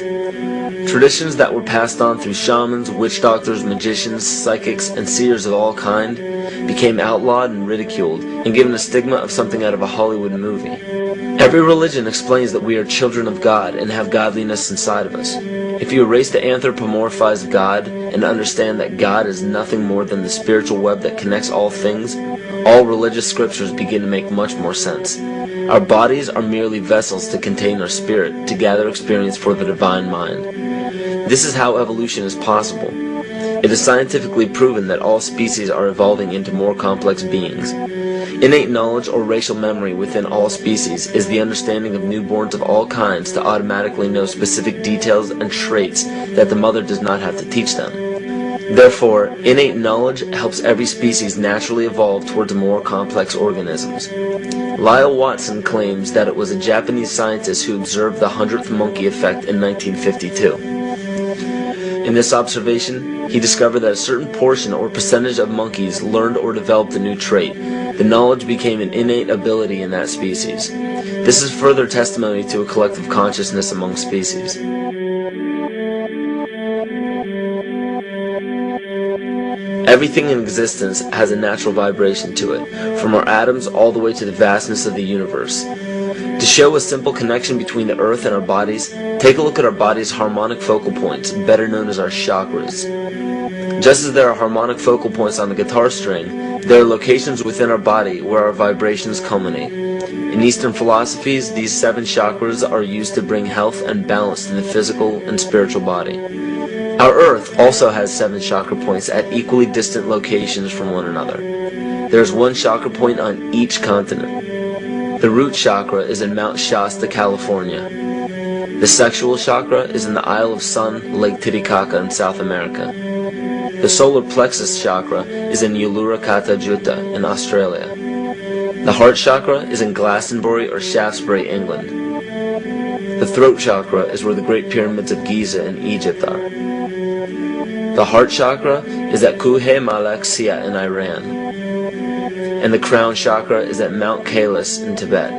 Traditions that were passed on through shamans, witch doctors, magicians, psychics, and seers of all kind became outlawed and ridiculed and given a stigma of something out of a Hollywood movie. Every religion explains that we are children of God and have godliness inside of us. If you erase the anthropomorphized God and understand that God is nothing more than the spiritual web that connects all things, all religious scriptures begin to make much more sense. Our bodies are merely vessels to contain our spirit, to gather experience for the divine mind. This is how evolution is possible. It is scientifically proven that all species are evolving into more complex beings. Innate knowledge or racial memory within all species is the understanding of newborns of all kinds to automatically know specific details and traits that the mother does not have to teach them. Therefore, innate knowledge helps every species naturally evolve towards more complex organisms. Lyle Watson claims that it was a Japanese scientist who observed the 100th monkey effect in 1952. In this observation, he discovered that a certain portion or percentage of monkeys learned or developed a new trait. The knowledge became an innate ability in that species. This is further testimony to a collective consciousness among species. Everything in existence has a natural vibration to it, from our atoms all the way to the vastness of the universe. To show a simple connection between the earth and our bodies, take a look at our body's harmonic focal points, better known as our chakras. Just as there are harmonic focal points on the guitar string, there are locations within our body where our vibrations culminate. In Eastern philosophies, these 7 chakras are used to bring health and balance to the physical and spiritual body. Our earth also has 7 chakra points at equally distant locations from one another. There is 1 chakra point on each continent. The root chakra is in Mount Shasta, California. The sexual chakra is in the Isle of Sun, Lake Titicaca in South America. The solar plexus chakra is in Uluru Kata Juta in Australia. The heart chakra is in Glastonbury or Shaftesbury, England. The throat chakra is where the Great Pyramids of Giza in Egypt are. The heart chakra is at Kuhe Malak Sia in Iran. And the crown chakra is at Mount Kailas in Tibet.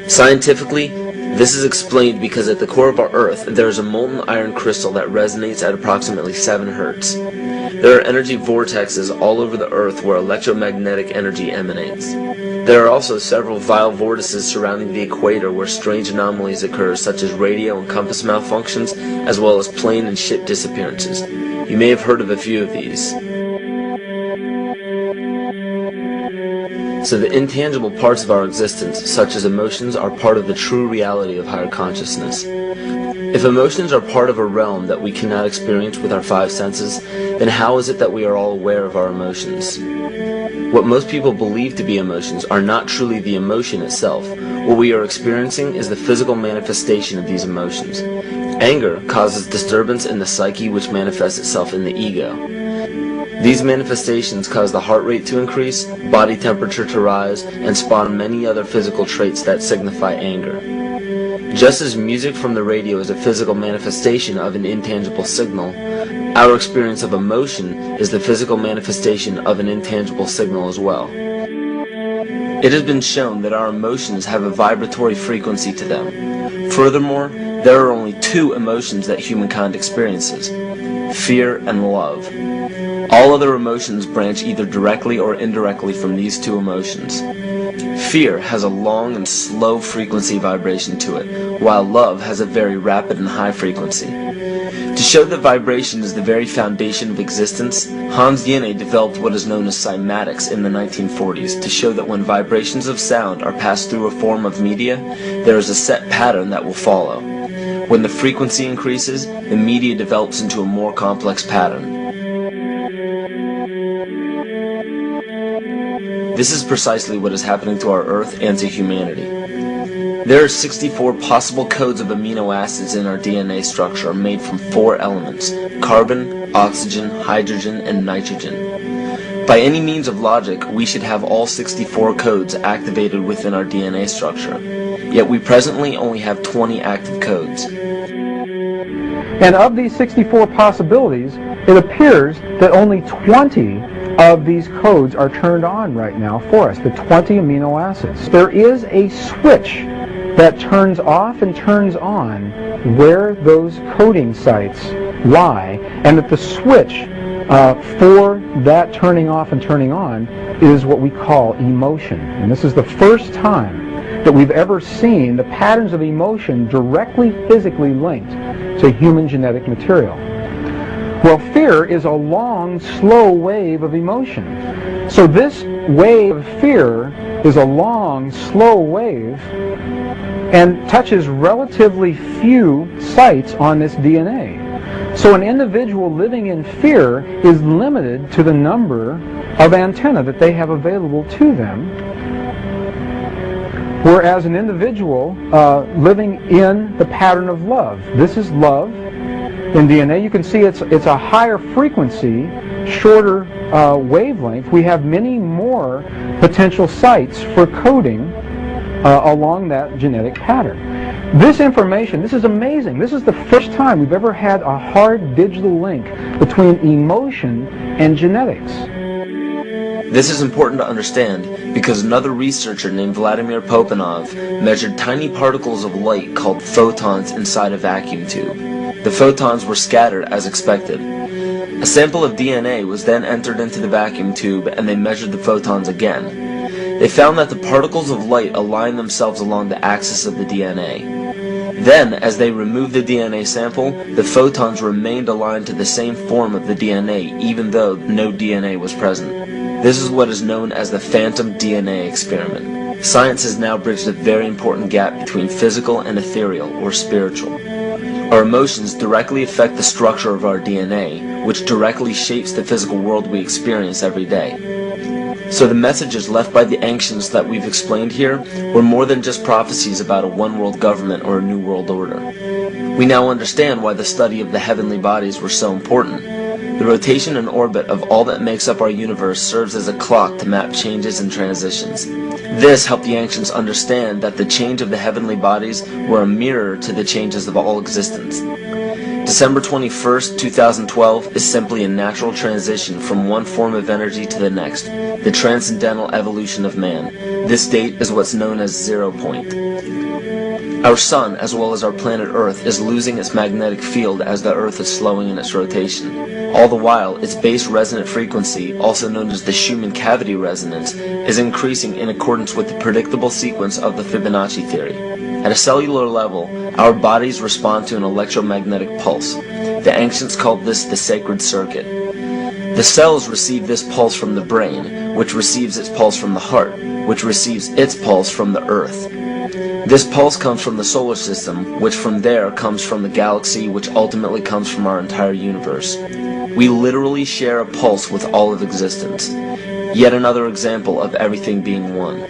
Scientifically, this is explained because at the core of our Earth, there is a molten iron crystal that resonates at approximately 7 Hertz. There are energy vortexes all over the Earth where electromagnetic energy emanates. There are also several vile vortices surrounding the equator where strange anomalies occur, such as radio and compass malfunctions, as well as plane and ship disappearances. You may have heard of a few of these. So the intangible parts of our existence, such as emotions, are part of the true reality of higher consciousness. If emotions are part of a realm that we cannot experience with our 5 senses, then how is it that we are all aware of our emotions? What most people believe to be emotions are not truly the emotion itself. What we are experiencing is the physical manifestation of these emotions. Anger causes disturbance in the psyche, which manifests itself in the ego. These manifestations cause the heart rate to increase, body temperature to rise, and spawn many other physical traits that signify anger. Just as music from the radio is a physical manifestation of an intangible signal, our experience of emotion is the physical manifestation of an intangible signal as well. It has been shown that our emotions have a vibratory frequency to them. Furthermore, there are only 2 emotions that humankind experiences: fear and love. All other emotions branch either directly or indirectly from these 2 emotions. Fear has a long and slow frequency vibration to it, while love has a very rapid and high frequency. To show that vibration is the very foundation of existence, Hans Jenne developed what is known as cymatics in the 1940s to show that when vibrations of sound are passed through a form of media, there is a set pattern that will follow. When the frequency increases, the media develops into a more complex pattern. This is precisely what is happening to our Earth and to humanity. There are 64 possible codes of amino acids in our DNA structure made from 4 elements: carbon, oxygen, hydrogen, and nitrogen. By any means of logic, we should have all 64 codes activated within our DNA structure. Yet we presently only have 20 active codes. And of these 64 possibilities, it appears that only 20 of these codes are turned on right now for us, the 20 amino acids. There is a switch that turns off and turns on where those coding sites lie, and that the switch for that turning off and turning on is what we call emotion. And this is the first time that we've ever seen the patterns of emotion directly physically linked to human genetic material. Well, fear is a long, slow wave of emotion. So this wave of fear is a long, slow wave and touches relatively few sites on this DNA. So an individual living in fear is limited to the number of antennae that they have available to them, whereas an individual living in the pattern of love, this is love in DNA. You can see it's a higher frequency, shorter wavelength. We have many more potential sites for coding along that genetic pattern. This information, this is amazing. This is the first time we've ever had a hard digital link between emotion and genetics. This is important to understand because another researcher named Vladimir Popanov measured tiny particles of light called photons inside a vacuum tube. The photons were scattered as expected. A sample of DNA was then entered into the vacuum tube and they measured the photons again. They found that the particles of light aligned themselves along the axis of the DNA. Then, as they removed the DNA sample, the photons remained aligned to the same form of the DNA even though no DNA was present. This is what is known as the phantom DNA experiment. Science has now bridged a very important gap between physical and ethereal, or spiritual. Our emotions directly affect the structure of our DNA, which directly shapes the physical world we experience every day. So the messages left by the ancients that we've explained here were more than just prophecies about a one-world government or a new world order. We now understand why the study of the heavenly bodies were so important. The rotation and orbit of all that makes up our universe serves as a clock to map changes and transitions. This helped the ancients understand that the change of the heavenly bodies were a mirror to the changes of all existence. December 21st, 2012 is simply a natural transition from one form of energy to the next, the transcendental evolution of man. This date is what's known as 0 point. Our sun, as well as our planet Earth, is losing its magnetic field as the Earth is slowing in its rotation. All the while, its base resonant frequency, also known as the Schumann cavity resonance, is increasing in accordance with the predictable sequence of the Fibonacci theory. At a cellular level, our bodies respond to an electromagnetic pulse. The ancients called this the sacred circuit. The cells receive this pulse from the brain, which receives its pulse from the heart, which receives its pulse from the earth. This pulse comes from the solar system, which from there comes from the galaxy, which ultimately comes from our entire universe. We literally share a pulse with all of existence. Yet another example of everything being one.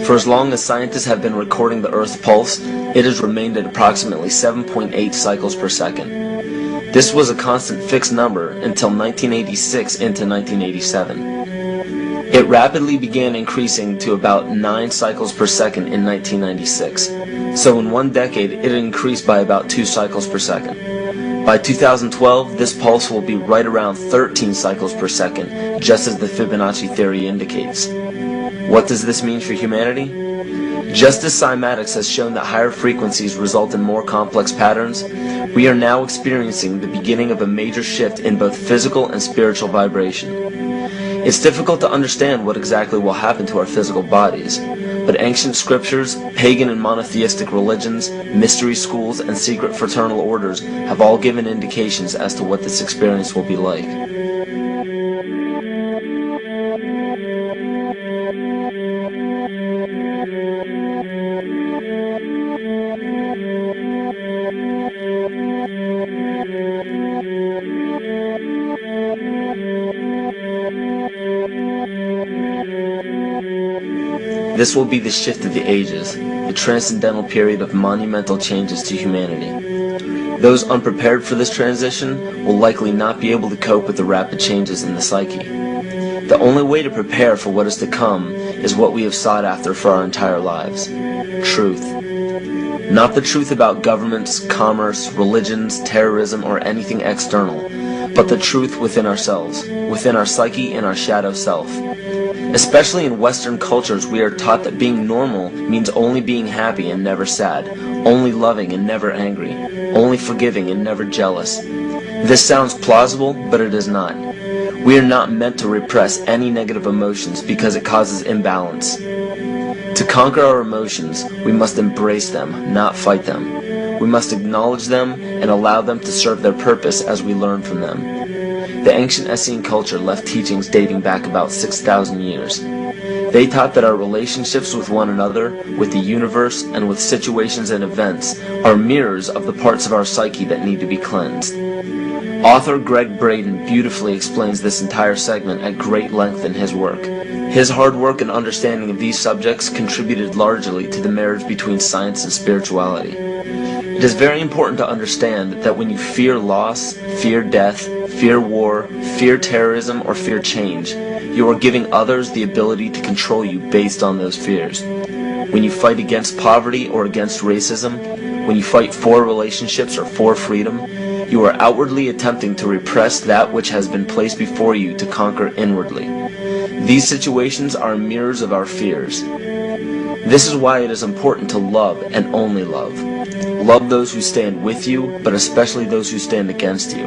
For as long as scientists have been recording the Earth's pulse, it has remained at approximately 7.8 cycles per second. This was a constant fixed number until 1986 into 1987. It rapidly began increasing to about 9 cycles per second in 1996. So in one decade, it increased by about 2 cycles per second. By 2012, this pulse will be right around 13 cycles per second, just as the Fibonacci theory indicates. What does this mean for humanity? Just as cymatics has shown that higher frequencies result in more complex patterns, we are now experiencing the beginning of a major shift in both physical and spiritual vibration. It's difficult to understand what exactly will happen to our physical bodies, but ancient scriptures, pagan and monotheistic religions, mystery schools, and secret fraternal orders have all given indications as to what this experience will be like. This will be the shift of the ages, the transcendental period of monumental changes to humanity. Those unprepared for this transition will likely not be able to cope with the rapid changes in the psyche. The only way to prepare for what is to come is what we have sought after for our entire lives: truth. Not the truth about governments, commerce, religions, terrorism, or anything external, but the truth within ourselves, within our psyche and our shadow self. Especially in Western cultures, we are taught that being normal means only being happy and never sad, only loving and never angry, only forgiving and never jealous. This sounds plausible, but it is not. We are not meant to repress any negative emotions because it causes imbalance. To conquer our emotions, we must embrace them, not fight them. We must acknowledge them and allow them to serve their purpose as we learn from them. The ancient Essene culture left teachings dating back about 6,000 years. They taught that our relationships with one another, with the universe, and with situations and events are mirrors of the parts of our psyche that need to be cleansed. Author Greg Braden beautifully explains this entire segment at great length in his work. His hard work and understanding of these subjects contributed largely to the marriage between science and spirituality. It is very important to understand that when you fear loss, fear death, fear war, fear terrorism, or fear change, you are giving others the ability to control you based on those fears. When you fight against poverty or against racism, when you fight for relationships or for freedom, you are outwardly attempting to repress that which has been placed before you to conquer inwardly. These situations are mirrors of our fears. This is why it is important to love and only love. Love those who stand with you, but especially those who stand against you.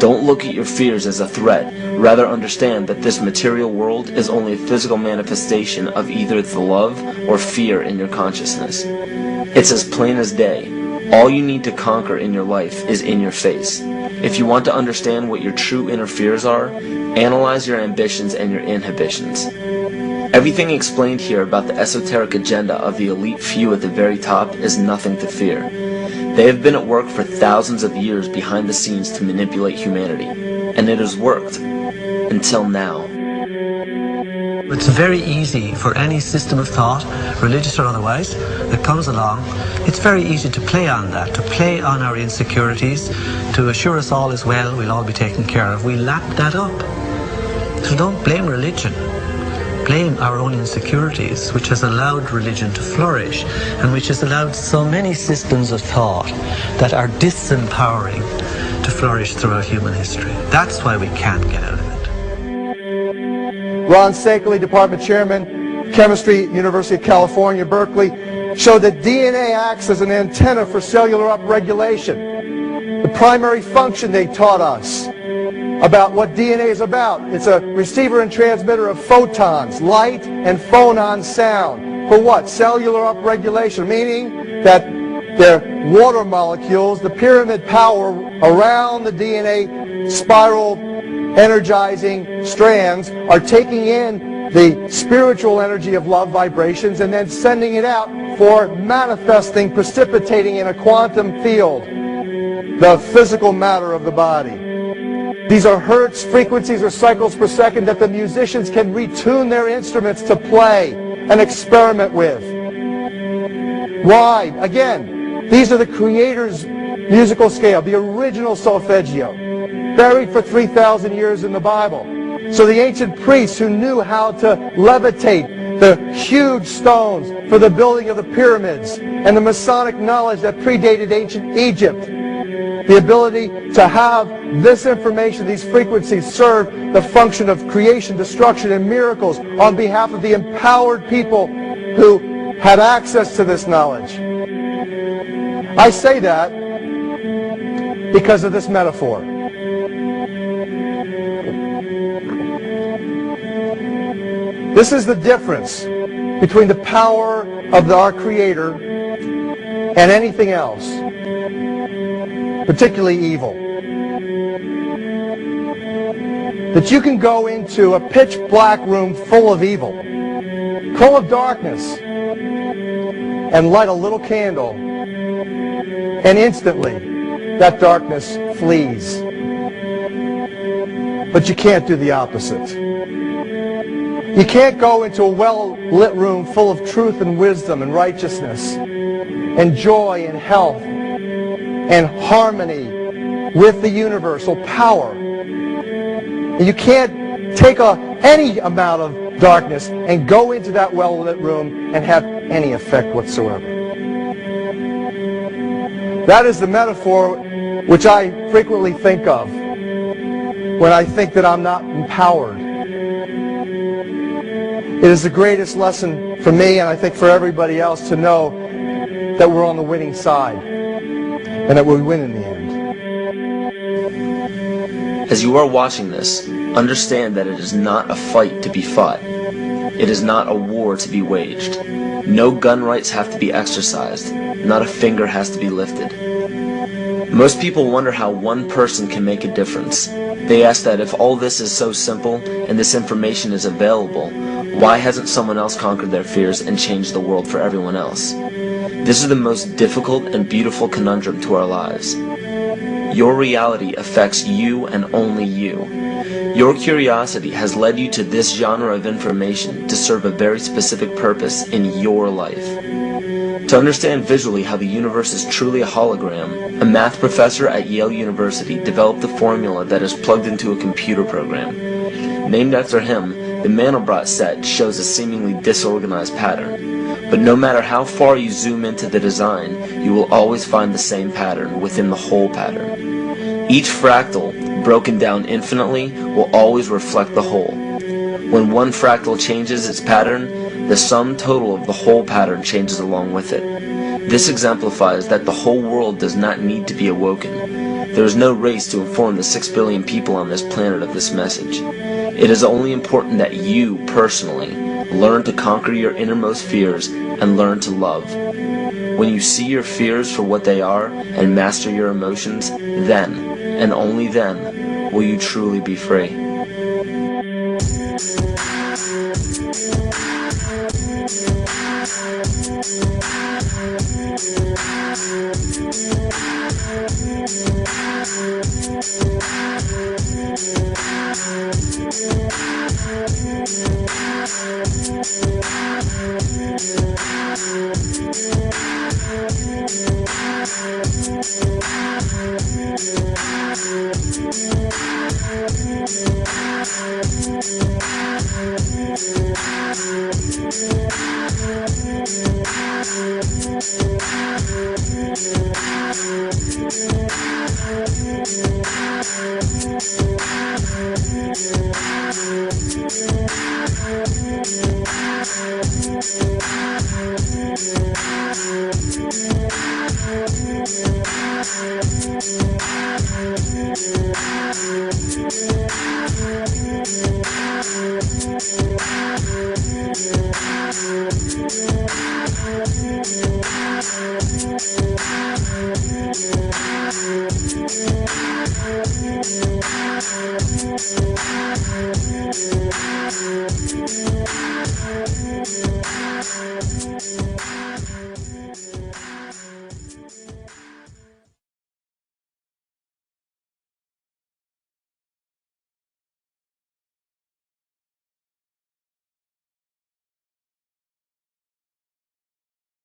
Don't look at your fears as a threat. Rather understand that this material world is only a physical manifestation of either the love or fear in your consciousness. It's as plain as day. All you need to conquer in your life is in your face. If you want to understand what your true inner fears are, analyze your ambitions and your inhibitions. Everything explained here about the esoteric agenda of the elite few at the very top is nothing to fear. They have been at work for thousands of years behind the scenes to manipulate humanity, and it has worked. Until now. It's very easy for any system of thought, religious or otherwise, that comes along. It's very easy to play on that, to play on our insecurities, to assure us all is well, we'll all be taken care of. We lap that up. So don't blame religion. Blame our own insecurities, which has allowed religion to flourish, and which has allowed so many systems of thought that are disempowering to flourish throughout human history. That's why we can't get out of it. Ron Sakeley, Department Chairman, Chemistry, University of California, Berkeley, showed that DNA acts as an antenna for cellular upregulation. The primary function they taught us about what DNA is about. It's a receiver and transmitter of photons, light, and phonon sound. For what? Cellular upregulation, meaning that their water molecules, the pyramid power around the DNA spiral energizing strands, are taking in the spiritual energy of love vibrations and then sending it out for manifesting, precipitating in a quantum field, the physical matter of the body. These are hertz, frequencies, or cycles per second that the musicians can retune their instruments to play and experiment with. Why? Again, these are the Creator's musical scale, the original solfeggio, buried for 3,000 years in the Bible. So the ancient priests who knew how to levitate the huge stones for the building of the pyramids, and the Masonic knowledge that predated ancient Egypt, the ability to have this information, these frequencies, serve the function of creation, destruction, and miracles on behalf of the empowered people who had access to this knowledge. I say that because of this metaphor. This is the difference between the power of our Creator and anything else, particularly evil. That you can go into a pitch black room full of evil, full of darkness, and light a little candle, and instantly that darkness flees. But you can't do the opposite. You can't go into a well-lit room full of truth and wisdom and righteousness and joy and health and harmony with the universal power. And you can't take a any amount of darkness and go into that well-lit room and have any effect whatsoever. That is the metaphor which I frequently think of when I think that I'm not empowered. It is the greatest lesson for me, and I think for everybody else, to know that we're on the winning side and that we win in the end. As you are watching this, understand that it is not a fight to be fought. It is not a war to be waged. No gun rights have to be exercised. Not a finger has to be lifted. Most people wonder how one person can make a difference. They ask that if all this is so simple and this information is available, why hasn't someone else conquered their fears and changed the world for everyone else? This is the most difficult and beautiful conundrum to our lives. Your reality affects you and only you. Your curiosity has led you to this genre of information to serve a very specific purpose in your life. To understand visually how the universe is truly a hologram, a math professor at Yale University developed a formula that is plugged into a computer program. Named after him, the Mandelbrot set shows a seemingly disorganized pattern. But no matter how far you zoom into the design, you will always find the same pattern within the whole pattern. Each fractal, broken down infinitely, will always reflect the whole. When one fractal changes its pattern, the sum total of the whole pattern changes along with it. This exemplifies that the whole world does not need to be awoken. There is no race to inform the 6 billion people on this planet of this message. It is only important that you, personally, learn to conquer your innermost fears and learn to love. When you see your fears for what they are and master your emotions, then, and only then, will you truly be free.